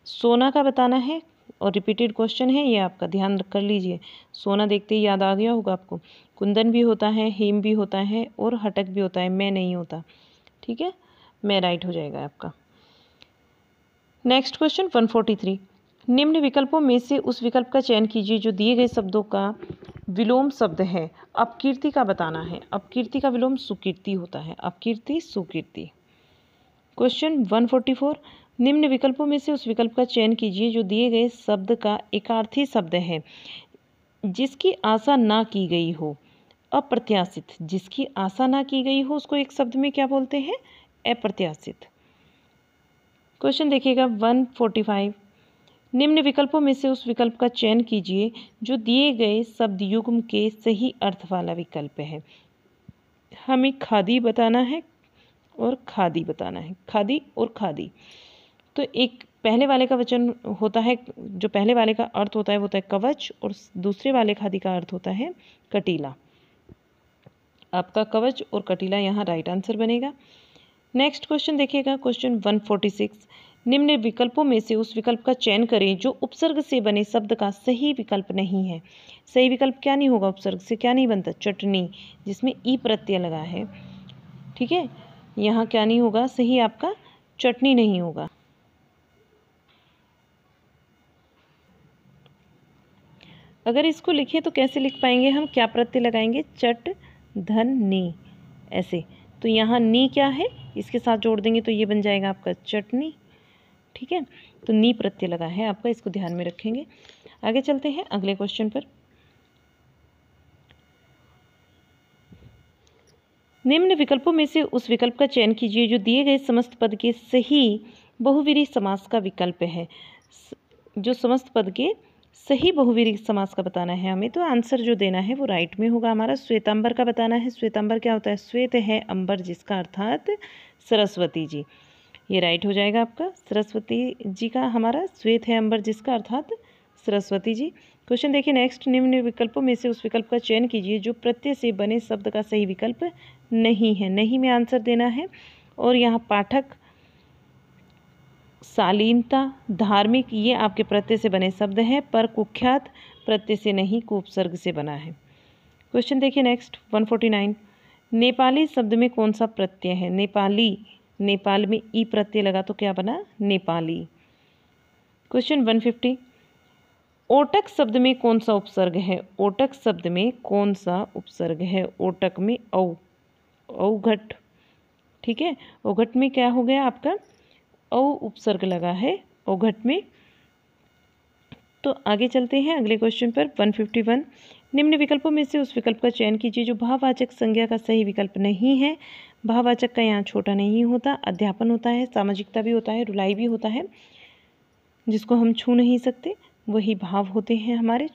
सोना का बताना है और रिपीटेड क्वेश्चन है, ये आपका ध्यान कर लीजिए। सोना देखते ही याद आ गया होगा आपको। कुंदन भी होता है, हेम भी होता है और हटक भी होता है, मैं नहीं होता। ठीक है, मैं राइट हो जाएगा आपका। नेक्स्ट क्वेश्चन 143, निम्न विकल्पों में से उस विकल्प का चयन कीजिए जो दिए गए शब्दों का विलोम शब्द है। अपकीर्ति का बताना है। अपकीर्ति का विलोम सुकीर्ति होता है, अपकीर्ति सुकीर्ति। क्वेश्चन 144, निम्न विकल्पों में से उस विकल्प का चयन कीजिए जो दिए गए शब्द का एकार्थी शब्द है जिसकी आशा ना की गई हो। अप्रत्याशित, जिसकी आशा ना की गई हो उसको एक शब्द में क्या बोलते हैं, अप्रत्याशित। क्वेश्चन देखिएगा 145, निम्न विकल्पों में से उस विकल्प का चयन कीजिए जो दिए गए शब्द युग्म के सही अर्थ वाला विकल्प है। हमें खादी बताना है और खादी बताना है, खादी और खादी। तो एक पहले वाले का वचन होता है, जो पहले वाले का अर्थ होता है वो होता है कवच और दूसरे वाले खादी का अर्थ होता है कटीला। आपका कवच और कटीला यहाँ राइट आंसर बनेगा। नेक्स्ट क्वेश्चन देखिएगा, क्वेश्चन 146, निम्न विकल्पों में से उस विकल्प का चयन करें जो उपसर्ग से बने शब्द का सही विकल्प नहीं है। सही विकल्प क्या नहीं होगा, उपसर्ग से क्या नहीं बनता, चटनी, जिसमें ई प्रत्यय लगा है। ठीक है, यहाँ क्या नहीं होगा, सही आपका चटनी नहीं होगा। अगर इसको लिखें तो कैसे लिख पाएंगे हम, क्या प्रत्यय लगाएंगे, चट धन नी, ऐसे। तो यहाँ नी क्या है, इसके साथ जोड़ देंगे तो ये बन जाएगा आपका चटनी। ठीक है, तो नी प्रत्यय लगा है आपका, इसको ध्यान में रखेंगे। आगे चलते हैं अगले क्वेश्चन पर। निम्न विकल्पों में से उस विकल्प का चयन कीजिए जो दिए गए समस्त पद के सही बहुव्रीहि समास का विकल्प है। जो समस्त पद के सही बहुव्रीहि समास का बताना है हमें, तो आंसर जो देना है वो राइट में होगा हमारा। श्वेतांबर का बताना है। श्वेतांबर क्या होता है, श्वेत है अंबर जिसका अर्थात सरस्वती जी, ये राइट हो जाएगा आपका। सरस्वती जी का हमारा श्वेत है अंबर जिसका अर्थात सरस्वती जी। क्वेश्चन देखिए नेक्स्ट, निम्न विकल्पों में से उस विकल्प का चयन कीजिए जो प्रत्यय से बने शब्द का सही विकल्प नहीं है। नहीं में आंसर देना है। और यहाँ पाठक, शालीनता, धार्मिक, ये आपके प्रत्यय से बने शब्द हैं, पर कुख्यात प्रत्यय से नहीं, उपसर्ग से बना है। क्वेश्चन देखिए नेक्स्ट 149, नेपाली शब्द में कौन सा प्रत्यय है। नेपाली, नेपाल में ई प्रत्यय लगा तो क्या बना, नेपाली। क्वेश्चन 150, ओटक शब्द में कौन सा उपसर्ग है। ओटक शब्द में कौन सा उपसर्ग है, ओटक में औ, औघट। ठीक है, औघट में क्या हो गया आपका, औ उपसर्ग लगा है औघट में। तो आगे चलते हैं अगले क्वेश्चन पर 151, निम्न विकल्पों में से उस विकल्प का चयन कीजिए जो भाववाचक संज्ञा का सही विकल्प नहीं है। भाववाचक का यहाँ छोटा नहीं होता, अध्यापन होता है, सामाजिकता भी होता है, रुलाई भी होता है, जिसको हम छू नहीं सकते, वही भाव होते हैं हमारे।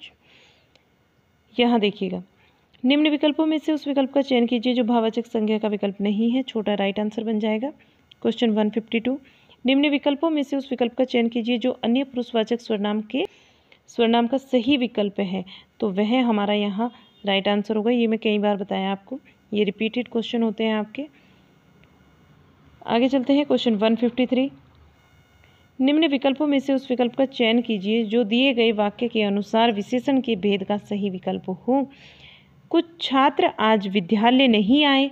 यहाँ देखिएगा, निम्न विकल्पों में से उस विकल्प का चयन कीजिए जो भाववाचक संज्ञा का विकल्प नहीं है, छोटा राइट आंसर बन जाएगा। क्वेश्चन 152, निम्न विकल्पों में से उस विकल्प का चयन कीजिए जो अन्य पुरुषवाचक स्वरनाम का सही विकल्प है, तो वह हमारा यहाँ राइट आंसर होगा। ये मैं कई बार बताया आपको, ये रिपीटेड क्वेश्चन होते हैं आपके। आगे चलते हैं क्वेश्चन 153, निम्न विकल्पों में से उस विकल्प का चयन कीजिए जो दिए गए वाक्य के अनुसार विशेषण के भेद का सही विकल्प हो। कुछ छात्र आज विद्यालय नहीं आए,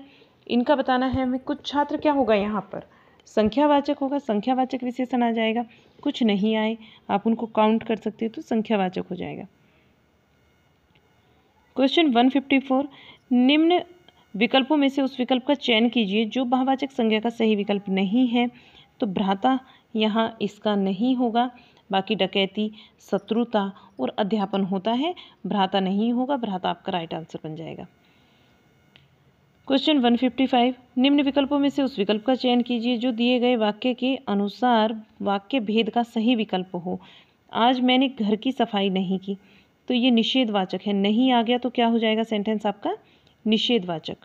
इनका बताना है हमें। कुछ छात्र क्या होगा यहाँ पर, संख्यावाचक होगा, संख्यावाचक विशेषण आ जाएगा। कुछ नहीं आए, आप उनको काउंट कर सकते हो तो संख्यावाचक हो जाएगा। क्वेश्चन 154, निम्न विकल्पों में से उस विकल्प का चयन कीजिए जो भाववाचक संज्ञा का सही विकल्प नहीं है। तो भ्राता यहाँ इसका नहीं होगा, बाकी डकैती, शत्रुता और अध्यापन होता है, भ्राता नहीं होगा, भ्राता आपका राइट आंसर बन जाएगा। क्वेश्चन 155, निम्न विकल्पों में से उस विकल्प का चयन कीजिए जो दिए गए वाक्य के अनुसार वाक्य भेद का सही विकल्प हो। आज मैंने घर की सफाई नहीं की, तो ये निषेधवाचक है, नहीं आ गया तो क्या हो जाएगा सेंटेंस आपका, निषेधवाचक।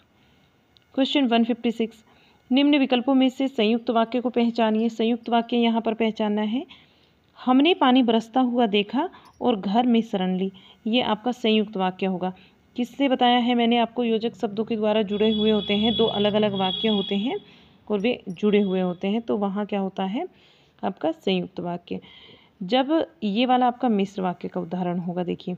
क्वेश्चन 156, निम्न विकल्पों में से संयुक्त वाक्य को पहचानिए। संयुक्त वाक्य यहाँ पर पहचानना है, हमने पानी बरसता हुआ देखा और घर में शरण ली, ये आपका संयुक्त वाक्य होगा। किससे बताया है मैंने आपको, योजक शब्दों के द्वारा जुड़े हुए होते हैं, दो अलग अलग वाक्य होते हैं और वे जुड़े हुए होते हैं, तो वहाँ क्या होता है आपका संयुक्त वाक्य। जब ये वाला आपका मिश्र वाक्य का उदाहरण होगा, देखिए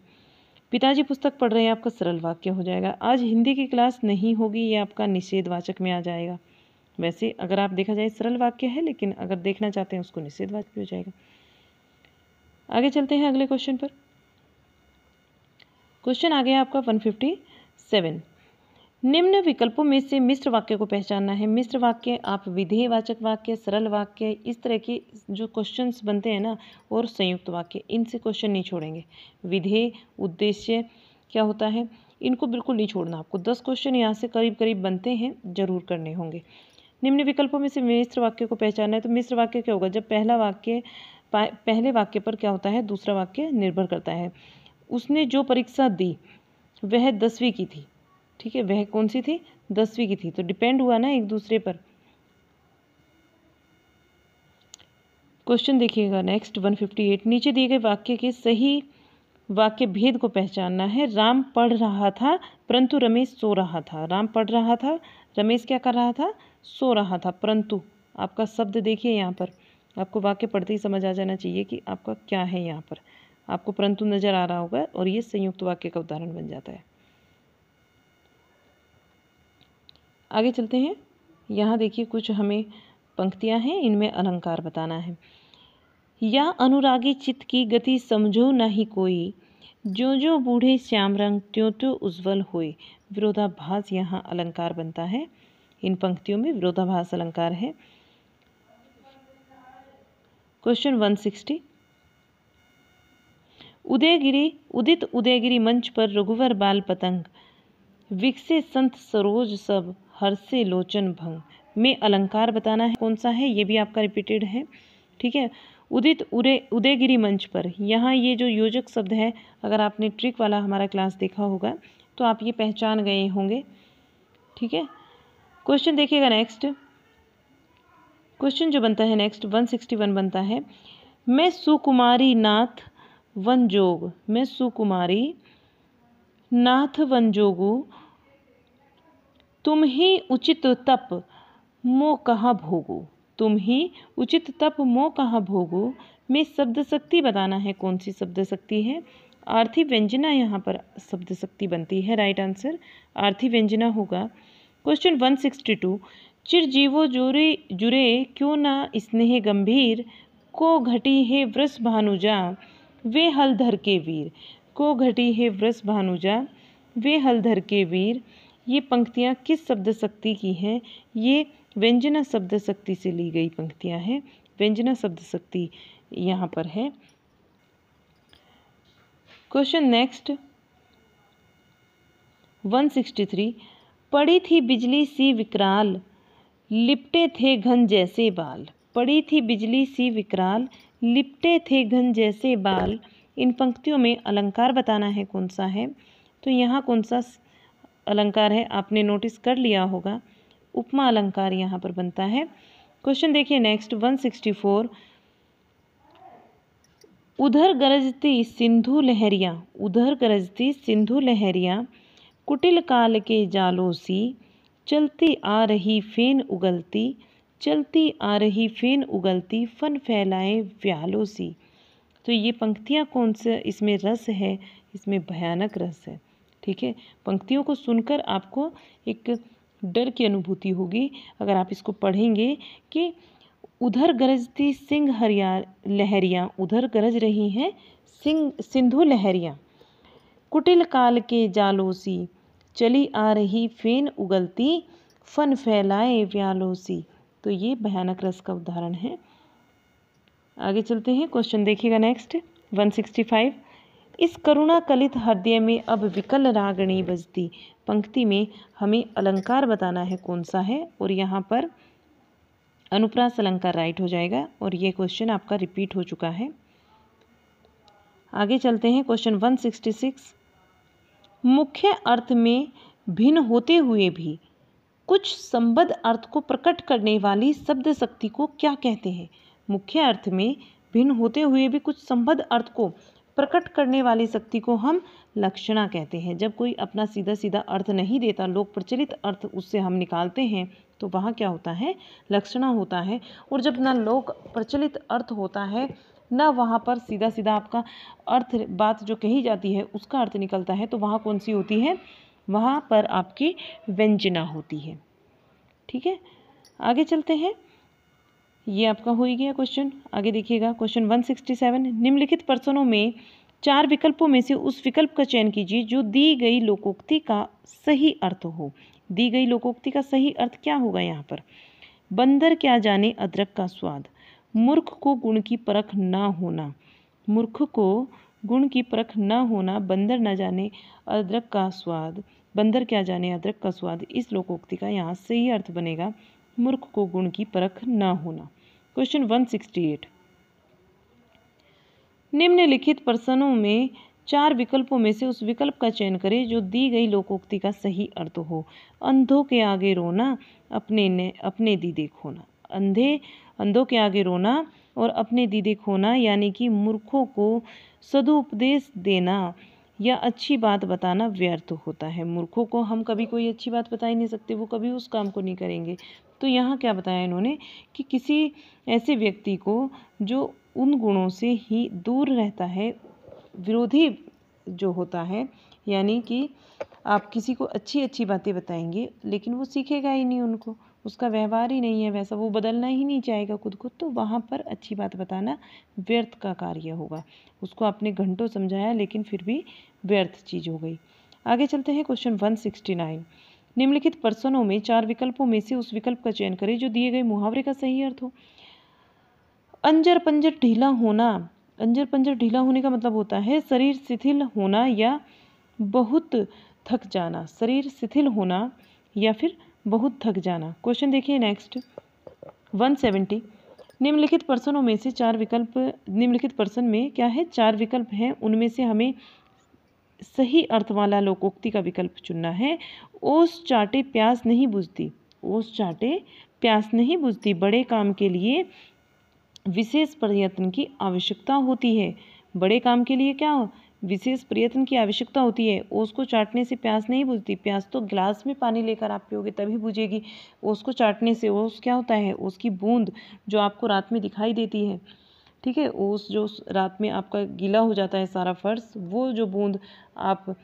पिताजी पुस्तक पढ़ रहे हैं, आपका सरल वाक्य हो जाएगा। आज हिंदी की क्लास नहीं होगी, ये आपका निषेधवाचक में आ जाएगा। वैसे अगर आप देखा जाए सरल वाक्य है, लेकिन अगर देखना चाहते हैं उसको निषेधवाचक हो जाएगा। आगे चलते हैं अगले क्वेश्चन पर। क्वेश्चन आ गया आपका 157, निम्न विकल्पों में से मिश्र वाक्य को पहचानना है। मिश्र वाक्य आप विधेयवाचक वाक्य, सरल वाक्य, इस तरह के जो क्वेश्चंस बनते हैं ना, और संयुक्त वाक्य, इनसे क्वेश्चन नहीं छोड़ेंगे। विधेय, उद्देश्य क्या होता है, इनको बिल्कुल नहीं छोड़ना आपको। 10 क्वेश्चन यहाँ से करीब करीब बनते हैं, जरूर करने होंगे। निम्न विकल्पों में से मिश्र वाक्य को पहचानना है, तो मिश्र वाक्य क्या होगा, जब पहले वाक्य पर क्या होता है दूसरा वाक्य निर्भर करता है। उसने जो परीक्षा दी वह 10वीं की थी, ठीक है, वह कौन सी थी, 10वीं की थी, तो डिपेंड हुआ ना एक दूसरे पर। क्वेश्चन देखिएगा नेक्स्ट 158, नीचे दिए गए वाक्य के सही वाक्य भेद को पहचानना है। राम पढ़ रहा था परंतु रमेश सो रहा था। राम पढ़ रहा था, रमेश क्या कर रहा था, सो रहा था। परंतु आपका शब्द देखिए यहाँ पर, आपको वाक्य पढ़ते ही समझ आ जाना चाहिए कि आपका क्या है यहाँ पर। आपको परंतु नज़र आ रहा होगा और ये संयुक्त वाक्य का उदाहरण बन जाता है। आगे चलते हैं। यहाँ देखिए कुछ हमें पंक्तियाँ हैं, इनमें अलंकार बताना है। या अनुरागी चित्त की गति समझो नहीं कोई, जो जो बूढ़े श्याम रंग त्यों त्यों उज्ज्वल होए। विरोधाभास यहाँ अलंकार बनता है। इन पंक्तियों में विरोधाभास अलंकार है। क्वेश्चन 160। उदित उदयगिरी मंच पर रघुवर बाल पतंग, विकसे संत सरोज सब हर्षे लोचन भंग। में अलंकार बताना है कौन सा है, ये भी आपका रिपीटेड है। ठीक है। उदित उदयगिरी मंच पर, यहाँ ये जो योजक शब्द है, अगर आपने ट्रिक वाला हमारा क्लास देखा होगा तो आप ये पहचान गए होंगे। ठीक है। क्वेश्चन देखिएगा नेक्स्ट। क्वेश्चन जो बनता है नेक्स्ट 161 बनता है। मैं सुकुमारी नाथ वन जोग, मैं सुकुमारी नाथ वन जोगु, तुम ही उचित तप मो कहाँ भोगो। तुम ही उचित तप मो कहाँ भोगो में शब्द शक्ति बताना है। कौन सी शब्द शक्ति है? आर्थी व्यंजना यहाँ पर शब्द शक्ति बनती है। राइट आंसर आर्थी व्यंजना होगा। क्वेश्चन 162। चिरजीवो जुरे जुरे क्यों ना स्नेह गंभीर, को घटी है वृष भानुजा वे हलधर के वीर। को घटी है वृष भानुजा वे हलधर के वीर। ये पंक्तियाँ किस शब्द शक्ति की हैं? ये व्यंजना शब्द शक्ति से ली गई पंक्तियाँ हैं। व्यंजना शब्द शक्ति यहाँ पर है। Question next 163। पड़ी थी बिजली सी विकराल, लिपटे थे घन जैसे बाल। पड़ी थी बिजली सी विकराल, लिपटे थे घन जैसे बाल। इन पंक्तियों में अलंकार बताना है कौन सा है। तो यहाँ कौन सा अलंकार है आपने नोटिस कर लिया होगा। उपमा अलंकार यहाँ पर बनता है। क्वेश्चन देखिए नेक्स्ट 164। उधर गरजती सिंधु लहरियाँ, उधर गरजती सिंधु लहरियाँ, कुटिल काल के जालों सी, चलती आ रही फेन उगलती, चलती आ रही फेन उगलती, फन फैलाए व्यालों सी। तो ये पंक्तियाँ कौन से, इसमें रस है, इसमें भयानक रस है। ठीक है। पंक्तियों को सुनकर आपको एक डर की अनुभूति होगी अगर आप इसको पढ़ेंगे कि उधर गरजती सिंह हरिया लहरियाँ, उधर गरज रही हैं सिंधु लहरियाँ, कुटिल काल के जालों सी, चली आ रही फेन उगलती, फन फैलाए व्यालों सी। तो ये भयानक रस का उदाहरण है। आगे चलते हैं। क्वेश्चन देखिएगा नेक्स्ट 165। इस करुणा कलित हृदय में अब विकल रागणी बजती। पंक्ति में हमें अलंकार बताना है कौन सा है, और यहाँ पर अनुप्रास अलंकार राइट हो जाएगा। और ये क्वेश्चन आपका रिपीट हो चुका है। आगे चलते हैं। क्वेश्चन 166। मुख्य अर्थ में भिन्न होते हुए भी कुछ संबद्ध अर्थ को प्रकट करने वाली शब्द शक्ति को क्या कहते हैं? मुख्य अर्थ में भिन्न होते हुए भी कुछ संबद्ध अर्थ को प्रकट करने वाली शक्ति को हम लक्षणा कहते हैं। जब कोई अपना सीधा सीधा अर्थ नहीं देता, लोक प्रचलित अर्थ उससे हम निकालते हैं, तो वहाँ क्या होता है? लक्षणा होता है। और जब ना लोक प्रचलित अर्थ होता है, ना वहाँ पर सीधा सीधा आपका अर्थ, बात जो कही जाती है उसका अर्थ निकलता है, तो वहाँ कौन सी होती है? वहाँ पर आपकी व्यंजना होती है। ठीक है। आगे चलते हैं। ये आपका हो ही गया क्वेश्चन। आगे देखिएगा क्वेश्चन 167। निम्नलिखित प्रश्नों में 4 विकल्पों में से उस विकल्प का चयन कीजिए जो दी गई लोकोक्ति का सही अर्थ हो। दी गई लोकोक्ति का सही अर्थ क्या होगा यहाँ पर? बंदर क्या जाने अदरक का स्वाद, मूर्ख को गुण की परख ना होना, मूर्ख को गुण की परख ना होना, बंदर न जाने अदरक का स्वाद, बंदर क्या जाने अदरक का स्वाद। इस लोकोक्ति का यहाँ सही अर्थ बनेगा मूर्ख को गुण की परख ना होना। क्वेश्चन 168। निम्नलिखित प्रश्नों में 4 विकल्पों में से उस विकल्प का चयन करें जो दी गई लोकोक्ति का सही अर्थ हो। अंधों के आगे रोना, अपने दीदे खोना। अंधों के आगे रोना और अपने दीदे खोना, यानी कि मूर्खों को सदुपदेश देना या अच्छी बात बताना व्यर्थ होता है। मूर्खों को हम कभी कोई अच्छी बात बता ही नहीं सकते, वो कभी उस काम को नहीं करेंगे। तो यहाँ क्या बताया इन्होंने कि किसी ऐसे व्यक्ति को जो उन गुणों से ही दूर रहता है, विरोधी जो होता है, यानी कि आप किसी को अच्छी अच्छी बातें बताएंगे लेकिन वो सीखेगा ही नहीं उनको, उसका व्यवहार ही नहीं है वैसा, वो बदलना ही नहीं चाहेगा खुद को, तो वहाँ पर अच्छी बात बताना व्यर्थ का कार्य होगा। उसको आपने घंटों समझाया लेकिन फिर भी व्यर्थ चीज़ हो गई। आगे चलते हैं क्वेश्चन 169। निम्नलिखित प्रश्नों में 4 विकल्पों में से उस विकल्प का चयन करें जो दिए गए मुहावरे का सही अर्थ हो। अंजर पंजर ढीला होना, अंजर पंजर ढीला होने का मतलब होता है शरीर शिथिल होना या बहुत थक जाना, शरीर शिथिल होना या फिर बहुत थक जाना। क्वेश्चन देखिए नेक्स्ट 170। निम्नलिखित प्रश्नों में से 4 विकल्प, निम्नलिखित प्रश्न में क्या है 4 विकल्प हैं, उनमें से हमें सही अर्थ वाला लोकोक्ति का विकल्प चुनना है। ओस चाटे प्यास नहीं बुझती, ओस चाटे प्यास नहीं बुझती, बड़े काम के लिए विशेष प्रयत्न की आवश्यकता होती है। बड़े काम के लिए क्या विशेष प्रयत्न की आवश्यकता होती है। ओस को चाटने से प्यास नहीं बुझती, प्यास तो ग्लास में पानी लेकर आप पियोगे तभी बुझेगी। ओस को चाटने से, ओस क्या होता है, ओस की बूंद जो आपको रात में दिखाई देती है, ठीक है, ओस जो रात में आपका गीला हो जाता है सारा फर्श, वो जो बूंद आप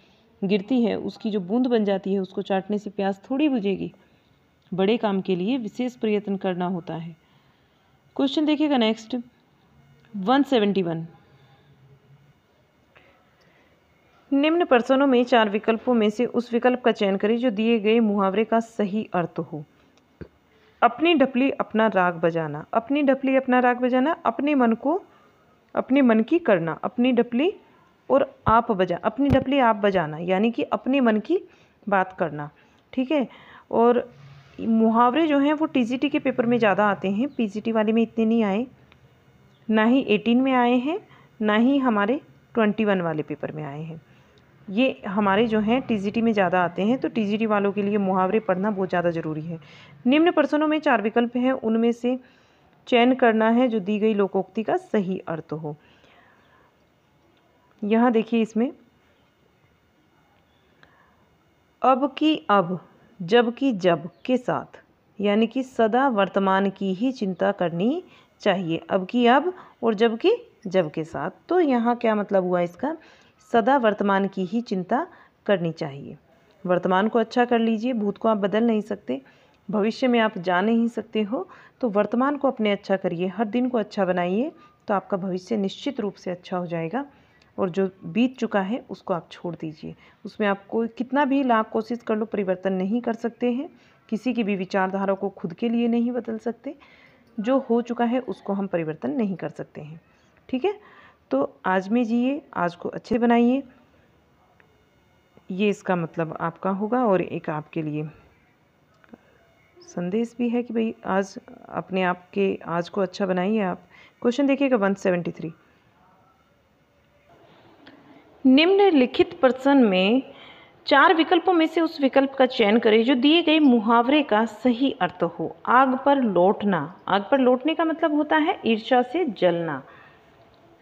गिरती है उसकी जो बूंद बन जाती है, उसको चाटने से प्यास थोड़ी बुझेगी। बड़े काम के लिए विशेष प्रयत्न करना होता है। क्वेश्चन देखिएगा नेक्स्ट 171। निम्न प्रश्नों में 4 विकल्पों में से उस विकल्प का चयन करें जो दिए गए मुहावरे का सही अर्थ हो। अपनी ढपली अपना राग बजाना, अपनी ढपली अपना राग बजाना, अपने मन को अपने मन की करना, अपनी ढपली और आप बजा, अपनी ढपली आप बजाना, यानी कि अपने मन की बात करना, ठीक है। और मुहावरे जो हैं वो टीजीटी के पेपर में ज़्यादा आते हैं, पीजीटी वाले में इतने नहीं आए, ना ही 18 में आए हैं, ना ही हमारे 21 वाले पेपर में आए हैं। ये हमारे जो हैं टीजीटी में ज़्यादा आते हैं, तो टीजीटी वालों के लिए मुहावरे पढ़ना बहुत ज़्यादा ज़रूरी है। निम्न प्रश्नों में 4 विकल्प हैं, उनमें से चयन करना है जो दी गई लोकोक्ति का सही अर्थ हो। यहाँ देखिए इसमें अब की अब, जब की जब के साथ, यानी कि सदा वर्तमान की ही चिंता करनी चाहिए। अब की अब और जब की जब के साथ, तो यहाँ क्या मतलब हुआ इसका, सदा वर्तमान की ही चिंता करनी चाहिए। वर्तमान को अच्छा कर लीजिए, भूत को आप बदल नहीं सकते, भविष्य में आप जा नहीं सकते हो, तो वर्तमान को अपने अच्छा करिए, हर दिन को अच्छा बनाइए, तो आपका भविष्य निश्चित रूप से अच्छा हो जाएगा। और जो बीत चुका है उसको आप छोड़ दीजिए, उसमें आपको कितना भी लाख कोशिश कर लो परिवर्तन नहीं कर सकते हैं, किसी की भी विचारधारा को खुद के लिए नहीं बदल सकते, जो हो चुका है उसको हम परिवर्तन नहीं कर सकते हैं, ठीक है। तो आज में जिए, आज को अच्छे बनाइए, ये इसका मतलब आपका होगा। और एक आपके लिए संदेश भी है कि भाई आज अपने आप के आज को अच्छा बनाइए आप। क्वेश्चन देखिएगा 173। निम्नलिखित प्रश्न में 4 विकल्पों में से उस विकल्प का चयन करें जो दिए गए मुहावरे का सही अर्थ हो। आग पर लौटना, आग पर लौटने का मतलब होता है ईर्ष्या से जलना।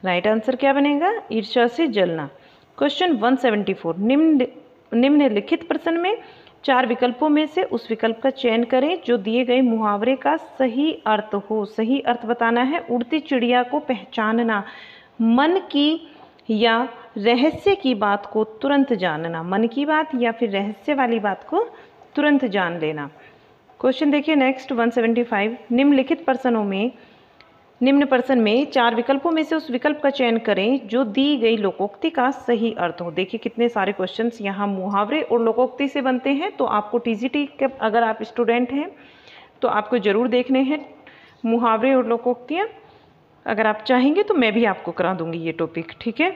राइट आंसर क्या बनेगा, ईर्ष्या से जलना। क्वेश्चन 174। निम्नलिखित प्रश्न में 4 विकल्पों में से उस विकल्प का चयन करें जो दिए गए मुहावरे का सही अर्थ हो। सही अर्थ बताना है उड़ती चिड़िया को पहचानना, मन की या रहस्य की बात को तुरंत जानना, मन की बात या फिर रहस्य वाली बात को तुरंत जान लेना। क्वेश्चन देखिए नेक्स्ट 175। निम्नलिखित प्रश्नों में, निम्न प्रश्न में 4 विकल्पों में से उस विकल्प का चयन करें जो दी गई लोकोक्ति का सही अर्थ हो। देखिए कितने सारे क्वेश्चंस यहाँ मुहावरे और लोकोक्ति से बनते हैं, तो आपको टीजीटी के अगर आप स्टूडेंट हैं तो आपको ज़रूर देखने हैं मुहावरे और लोकोक्तियाँ। अगर आप चाहेंगे तो मैं भी आपको करा दूंगी ये टॉपिक, ठीक है।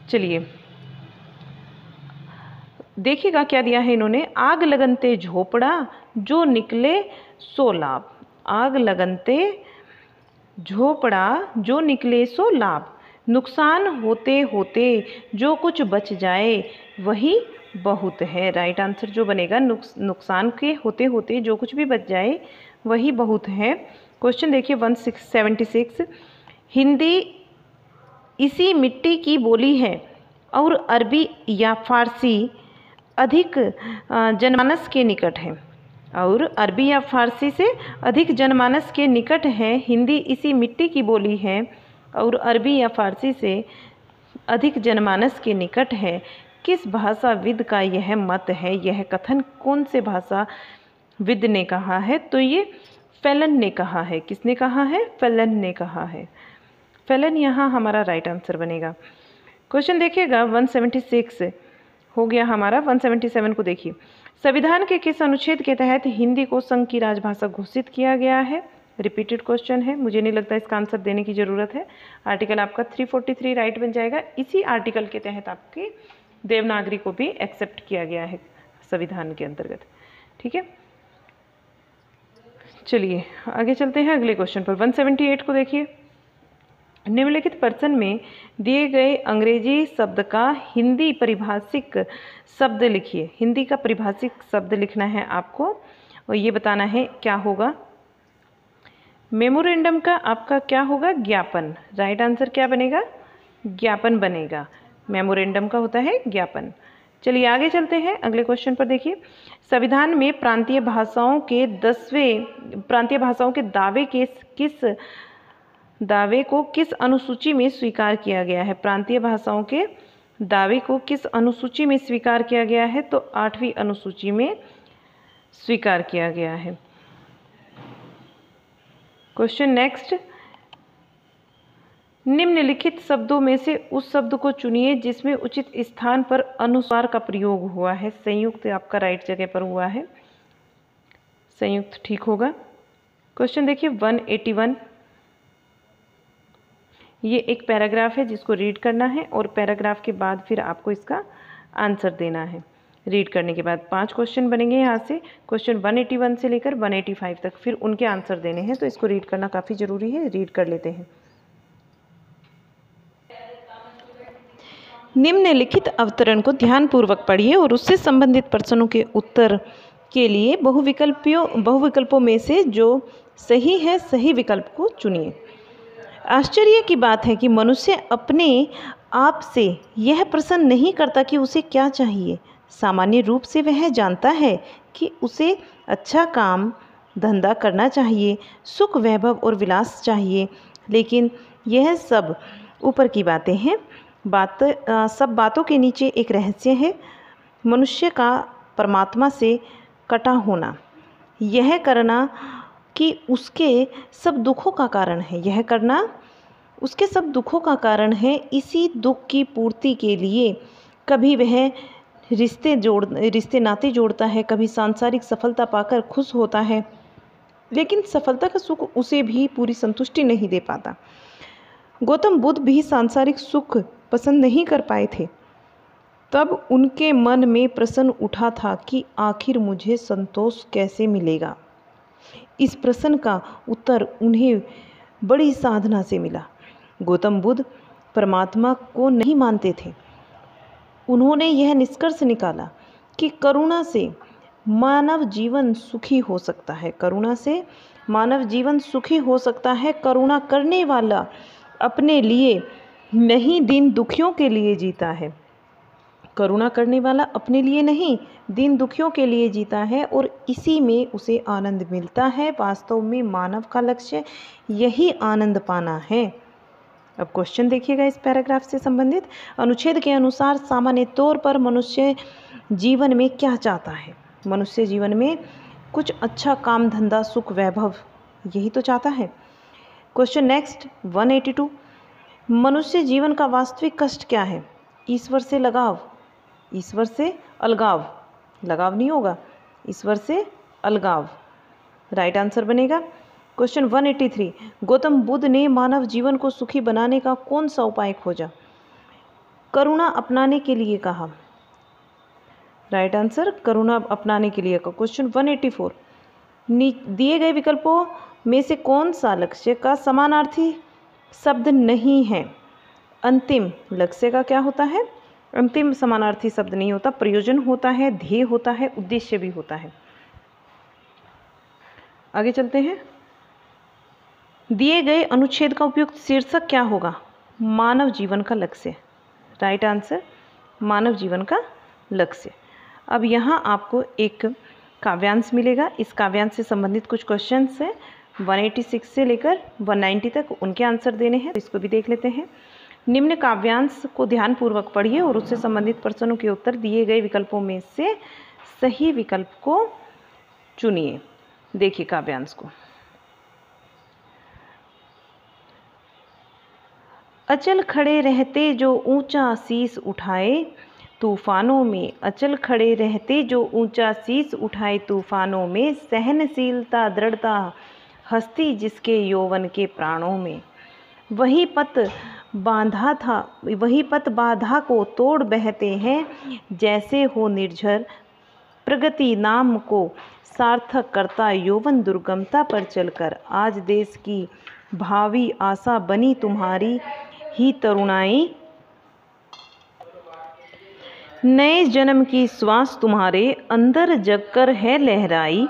चलिए देखिएगा क्या दिया है इन्होंने, आग लगनते झोपड़ा जो निकले सो लाभ। आग लगनते झोपड़ा जो निकले सो लाभ, नुकसान होते होते जो कुछ बच जाए वही बहुत है। राइट आंसर जो बनेगा नुकसान के होते होते जो कुछ भी बच जाए वही बहुत है। क्वेश्चन देखिए 176। हिंदी इसी मिट्टी की बोली है और अरबी या फारसी अधिक जनमानस के निकट है। और अरबी या फारसी से अधिक जनमानस के निकट है, हिंदी इसी मिट्टी की बोली है। और अरबी या फारसी से अधिक जनमानस के निकट है। किस भाषाविद का यह मत है? यह कथन कौन से भाषाविद ने कहा है? तो ये फैलन ने कहा है। किसने कहा है? फैलन ने कहा है। फैलन यहाँ हमारा राइट आंसर बनेगा। क्वेश्चन देखिएगा 176 हो गया हमारा। 177 को देखिए। संविधान के किस अनुच्छेद के तहत हिंदी को संघ की राजभाषा घोषित किया गया है? रिपीटेड क्वेश्चन है, मुझे नहीं लगता इसका आंसर देने की ज़रूरत है। आर्टिकल आपका 343 राइट बन जाएगा। इसी आर्टिकल के तहत आपकी देवनागरी को भी एक्सेप्ट किया गया है संविधान के अंतर्गत। ठीक है, चलिए आगे चलते हैं अगले क्वेश्चन पर। 178 को देखिए। निम्नलिखित प्रश्न में दिए गए अंग्रेजी शब्द का हिंदी परिभाषिक शब्द लिखिए। हिंदी का परिभाषिक शब्द लिखना है आपको और ये बताना है क्या होगा। मेमोरेंडम का आपका क्या होगा? ज्ञापन। राइट आंसर क्या बनेगा? ज्ञापन बनेगा। मेमोरेंडम का होता है ज्ञापन। चलिए आगे चलते हैं अगले क्वेश्चन पर देखिए। संविधान में प्रांतीय भाषाओं के दावे को किस अनुसूची में स्वीकार किया गया है? प्रांतीय भाषाओं के दावे को किस अनुसूची में स्वीकार किया गया है? तो 8वीं अनुसूची में स्वीकार किया गया है। Question next. निम्नलिखित शब्दों में से उस शब्द को चुनिए जिसमें उचित स्थान पर अनुस्वार का प्रयोग हुआ है। संयुक्त आपका राइट जगह पर हुआ है, संयुक्त ठीक होगा। क्वेश्चन देखिए 181। ये एक पैराग्राफ है जिसको रीड करना है और पैराग्राफ के बाद फिर आपको इसका आंसर देना है। रीड करने के बाद 5 क्वेश्चन बनेंगे यहाँ से। क्वेश्चन 181 से लेकर 185 तक फिर उनके आंसर देने हैं, तो इसको रीड करना काफ़ी ज़रूरी है। रीड कर लेते हैं। निम्नलिखित अवतरण को ध्यानपूर्वक पढ़िए और उससे संबंधित प्रश्नों के उत्तर के लिए बहुविकल्पों में से जो सही है सही विकल्प को चुनिए। आश्चर्य की बात है कि मनुष्य अपने आप से यह प्रश्न नहीं करता कि उसे क्या चाहिए। सामान्य रूप से वह जानता है कि उसे अच्छा काम धंधा करना चाहिए, सुख वैभव और विलास चाहिए, लेकिन यह सब ऊपर की बातें हैं। सब बातों के नीचे एक रहस्य है, मनुष्य का परमात्मा से कटा होना। यह करना कि उसके सब दुखों का कारण है, यह करना उसके सब दुखों का कारण है। इसी दुख की पूर्ति के लिए कभी वह रिश्ते नाते जोड़ता है, कभी सांसारिक सफलता पाकर खुश होता है, लेकिन सफलता का सुख उसे भी पूरी संतुष्टि नहीं दे पाता। गौतम बुद्ध भी सांसारिक सुख पसंद नहीं कर पाए थे। तब उनके मन में प्रश्न उठा था कि आखिर मुझे संतोष कैसे मिलेगा। इस प्रश्न का उत्तर उन्हें बड़ी साधना से मिला। गौतम बुद्ध परमात्मा को नहीं मानते थे। उन्होंने यह निष्कर्ष निकाला कि करुणा से मानव जीवन सुखी हो सकता है। करुणा से मानव जीवन सुखी हो सकता है। करुणा करने वाला अपने लिए नहीं दीन दुखियों के लिए जीता है। करुणा करने वाला अपने लिए नहीं दीन दुखियों के लिए जीता है और इसी में उसे आनंद मिलता है। वास्तव में मानव का लक्ष्य यही आनंद पाना है। अब क्वेश्चन देखिएगा इस पैराग्राफ से संबंधित। अनुच्छेद के अनुसार सामान्य तौर पर मनुष्य जीवन में क्या चाहता है? मनुष्य जीवन में कुछ अच्छा काम धंधा सुख वैभव यही तो चाहता है। Question next 182। मनुष्य जीवन का वास्तविक कष्ट क्या है? ईश्वर से लगाव, ईश्वर से अलगाव, लगाव नहीं होगा, ईश्वर से अलगाव राइट आंसर बनेगा। क्वेश्चन 183। गौतम बुद्ध ने मानव जीवन को सुखी बनाने का कौन सा उपाय खोजा? करुणा अपनाने के लिए कहा। राइट आंसर करुणा अपनाने के लिए का। क्वेश्चन 184। दिए गए विकल्पों में से कौन सा लक्ष्य का समानार्थी शब्द नहीं है? अंतिम लक्ष्य का क्या होता है? अंतिम समानार्थी शब्द नहीं होता। प्रयोजन होता है, ध्येय होता है, उद्देश्य भी होता है। आगे चलते हैं। दिए गए अनुच्छेद का उपयुक्त शीर्षक क्या होगा? मानव जीवन का लक्ष्य। राइट आंसर मानव जीवन का लक्ष्य। अब यहाँ आपको एक काव्यांश मिलेगा। इस काव्यांश से संबंधित कुछ क्वेश्चंस हैं 186 से लेकर 190 तक, उनके आंसर देने हैं, तो इसको भी देख लेते हैं। निम्न काव्यांश को ध्यानपूर्वक पढ़िए और उससे संबंधित प्रश्नों के उत्तर दिए गए विकल्पों में से सही विकल्प को चुनिए। देखिए काव्यांश को। अचल खड़े रहते जो ऊंचा शीश उठाए तूफानों में, अचल खड़े रहते जो ऊंचा शीश उठाए तूफानों में, सहनशीलता दृढ़ता हस्ती जिसके यौवन के प्राणों में, वही पथ बाधा को तोड़ बहते हैं जैसे हो निर्झर, प्रगति नाम को सार्थक करता यौवन दुर्गमता पर चलकर, आज देश की भावी आशा बनी तुम्हारी ही तरुणाई, नए जन्म की श्वास तुम्हारे अंदर जगकर है लहराई,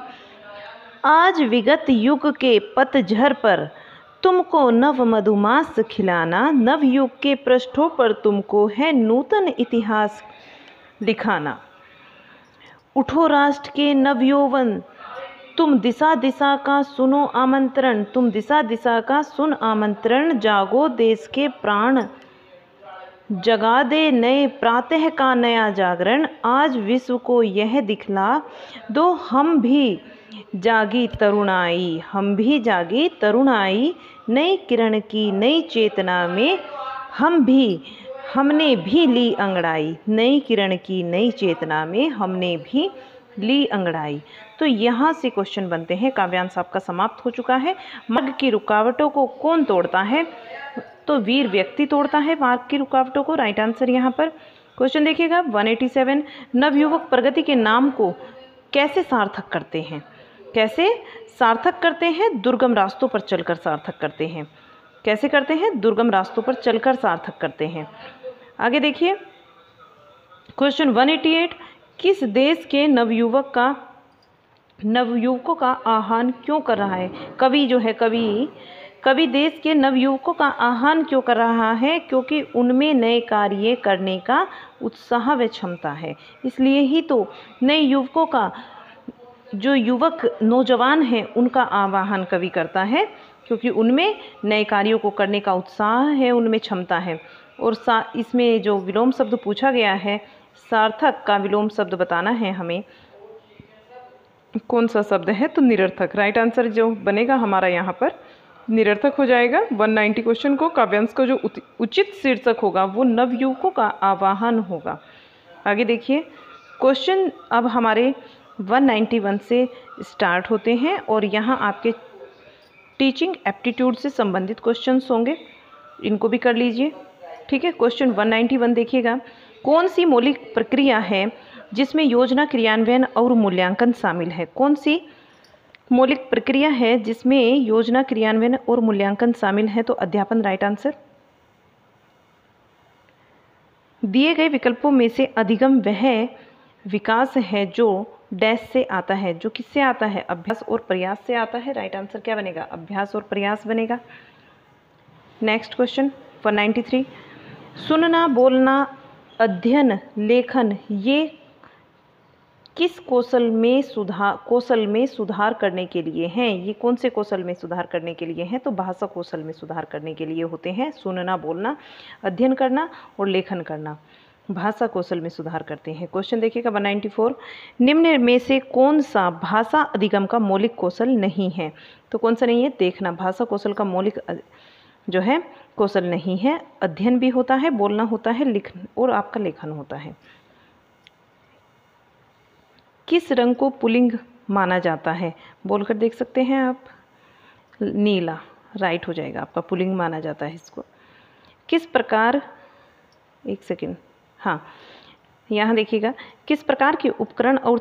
आज विगत युग के पतझर पर तुमको नव मधुमास खिलाना, नव युग के पृष्ठों पर तुमको है नूतन इतिहास लिखाना, उठो राष्ट्र के नवयौवन तुम दिशा दिशा का सुनो आमंत्रण, तुम दिशा दिशा का सुन आमंत्रण, जागो देश के प्राण जगा दे नए प्रातः का नया जागरण, आज विश्व को यह दिखला दो हम भी जागी तरुणाई, हम भी जागी तरुणाई, नई किरण की नई चेतना में हमने भी ली अंगड़ाई, नई किरण की नई चेतना में हमने भी ली अंगड़ाई। तो यहाँ से क्वेश्चन बनते हैं। काव्यांश आपका समाप्त हो चुका है। मार्ग की रुकावटों को कौन तोड़ता है? तो वीर व्यक्ति तोड़ता है मार्ग की रुकावटों को। राइट आंसर यहाँ पर। क्वेश्चन देखिएगा 187, नवयुवक प्रगति के नाम को कैसे सार्थक करते हैं? कैसे सार्थक करते हैं? दुर्गम रास्तों पर चलकर सार्थक करते हैं। कैसे करते हैं? दुर्गम रास्तों पर चलकर सार्थक करते हैं। आगे देखिए क्वेश्चन 188, किस देश के नवयुवकों का आह्वान क्यों कर रहा है? कवि जो है कवि देश के नवयुवकों का आह्वान क्यों कर रहा है? क्योंकि उनमें नए कार्य करने का उत्साह व क्षमता है। इसलिए ही तो नए युवकों का, जो युवक नौजवान हैं उनका आह्वान कवि करता है, क्योंकि उनमें नए कार्यों को करने का उत्साह है, उनमें क्षमता है। और इसमें जो विलोम शब्द पूछा गया है, सार्थक का विलोम शब्द बताना है हमें। कौन सा शब्द है? तो निरर्थक। राइट आंसर जो बनेगा हमारा यहाँ पर निरर्थक हो जाएगा। 190 क्वेश्चन को काव्यांश का जो उचित शीर्षक होगा वो नवयुवकों का आह्वान होगा। आगे देखिए क्वेश्चन अब हमारे 191 से स्टार्ट होते हैं और यहाँ आपके टीचिंग एप्टीट्यूड से संबंधित क्वेश्चंस होंगे, इनको भी कर लीजिए। ठीक है। क्वेश्चन 191 देखिएगा, कौन सी मौलिक प्रक्रिया है जिसमें योजना क्रियान्वयन और मूल्यांकन शामिल है? कौन सी मौलिक प्रक्रिया है जिसमें योजना क्रियान्वयन और मूल्यांकन शामिल है? तो अध्यापन। Right answer. दिए गए विकल्पों में से अधिगम वह विकास है जो डैश से आता है। जो किससे आता है? अभ्यास और प्रयास से आता है। राइट आंसर क्या बनेगा? अभ्यास और प्रयास बनेगा। नेक्स्ट क्वेश्चन 193, सुनना, बोलना, अध्ययन, लेखन ये किस कौशल में सुधार करने के लिए हैं? ये कौन से कौशल में सुधार करने के लिए हैं? तो भाषा कौशल में सुधार करने के लिए होते हैं। सुनना, बोलना, अध्ययन करना और लेखन करना भाषा कौशल में सुधार करते हैं। क्वेश्चन देखिएगा 194, निम्न में से कौन सा भाषा अधिगम का मौलिक कौशल नहीं है? तो कौन सा नहीं है? देखना भाषा कौशल का मौलिक जो है कौशल नहीं है। अध्ययन भी होता है, बोलना होता है, लिखना और आपका लेखन होता है। किस रंग को पुल्लिंग माना जाता है? बोलकर देख सकते हैं आप। नीला। राइट हो जाएगा आपका, पुल्लिंग माना जाता है इसको। किस प्रकार, एक सेकेंड, हाँ यहाँ देखिएगा, किस प्रकार के उपकरण और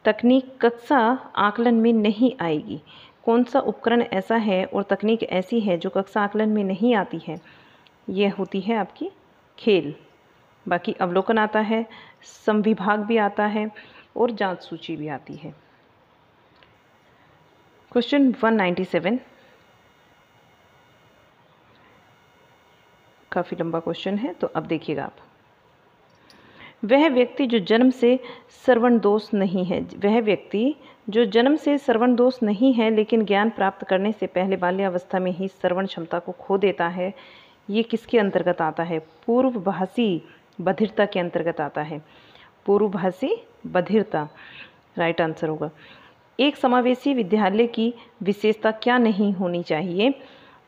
तकनीक कक्षा आकलन में नहीं आएगी? कौन सा उपकरण ऐसा है और तकनीक ऐसी है जो कक्षा आकलन में नहीं आती है? ये होती है आपकी खेल। बाकी अवलोकन आता है, संविभाग भी आता है और जांच सूची भी आती है। क्वेश्चन 197, काफ़ी लंबा क्वेश्चन है, तो अब देखिएगा आप। वह व्यक्ति जो जन्म से श्रवण दोष नहीं है, वह व्यक्ति जो जन्म से श्रवण दोष नहीं है लेकिन ज्ञान प्राप्त करने से पहले बाल्यावस्था में ही श्रवण क्षमता को खो देता है, ये किसके अंतर्गत आता है? पूर्वभाषी बधिरता के अंतर्गत आता है। पूर्वभाषी बधिरता राइट आंसर होगा। एक समावेशी विद्यालय की विशेषता क्या नहीं होनी चाहिए?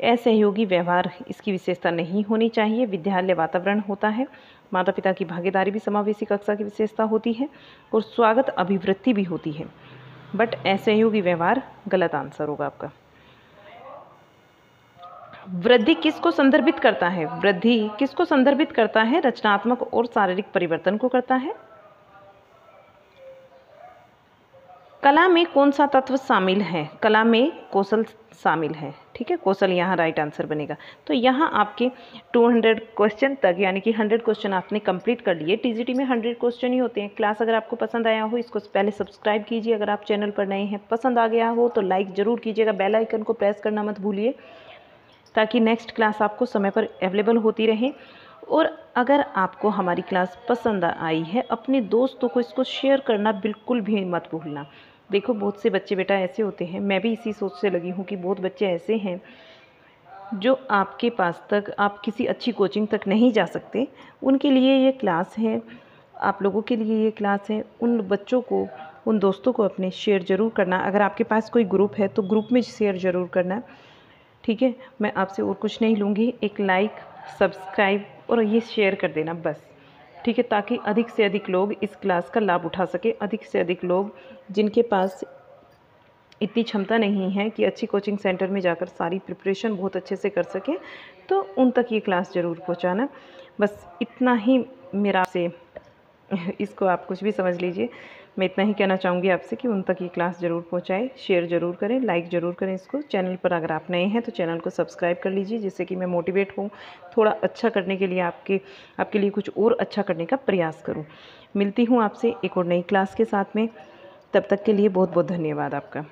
असहयोगी व्यवहार इसकी विशेषता नहीं होनी चाहिए। विद्यालय वातावरण होता है, माता पिता की भागीदारी भी समावेशी कक्षा की विशेषता होती है और स्वागत अभिवृत्ति भी होती है, बट असहयोगी व्यवहार गलत आंसर होगा आपका। वृद्धि किसको संदर्भित करता है? वृद्धि किसको संदर्भित करता है? रचनात्मक और शारीरिक परिवर्तन को करता है। कला में कौन सा तत्व शामिल है? कला में कौशल शामिल है, ठीक है, कौशल यहाँ राइट आंसर बनेगा। तो यहाँ आपके 200 क्वेश्चन तक यानी कि 100 क्वेश्चन आपने कंप्लीट कर लिए। टीजीटी में 100 क्वेश्चन ही होते हैं। क्लास अगर आपको पसंद आया हो इसको पहले सब्सक्राइब कीजिए। अगर आप चैनल पर नए हैं, पसंद आ गया हो तो लाइक ज़रूर कीजिएगा। बेल आइकन को प्रेस करना मत भूलिए ताकि नेक्स्ट क्लास आपको समय पर अवेलेबल होती रहे। और अगर आपको हमारी क्लास पसंद आई है, अपने दोस्तों को इसको शेयर करना बिल्कुल भी मत भूलना। देखो बहुत से बच्चे बेटा ऐसे होते हैं, मैं भी इसी सोच से लगी हूँ कि बहुत बच्चे ऐसे हैं जो आपके पास तक आप किसी अच्छी कोचिंग तक नहीं जा सकते। उनके लिए ये क्लास है, आप लोगों के लिए ये क्लास है। उन बच्चों को, उन दोस्तों को अपने शेयर ज़रूर करना। अगर आपके पास कोई ग्रुप है तो ग्रुप में शेयर ज़रूर करना, ठीक है। मैं आपसे और कुछ नहीं लूँगी, एक लाइक, सब्सक्राइब और ये शेयर कर देना बस, ठीक है, ताकि अधिक से अधिक लोग इस क्लास का लाभ उठा सके। अधिक से अधिक लोग जिनके पास इतनी क्षमता नहीं है कि अच्छी कोचिंग सेंटर में जाकर सारी प्रिपरेशन बहुत अच्छे से कर सके, तो उन तक ये क्लास ज़रूर पहुंचाना। बस इतना ही मेरा आपसे इसको आप कुछ भी समझ लीजिए, मैं इतना ही कहना चाहूँगी आपसे कि उन तक ये क्लास ज़रूर पहुँचाएं, शेयर ज़रूर करें, लाइक ज़रूर करें इसको। चैनल पर अगर आप नए हैं तो चैनल को सब्सक्राइब कर लीजिए, जिससे कि मैं मोटिवेट हूँ थोड़ा अच्छा करने के लिए, आपके लिए कुछ और अच्छा करने का प्रयास करूँ। मिलती हूँ आपसे एक और नई क्लास के साथ में, तब तक के लिए बहुत बहुत धन्यवाद आपका।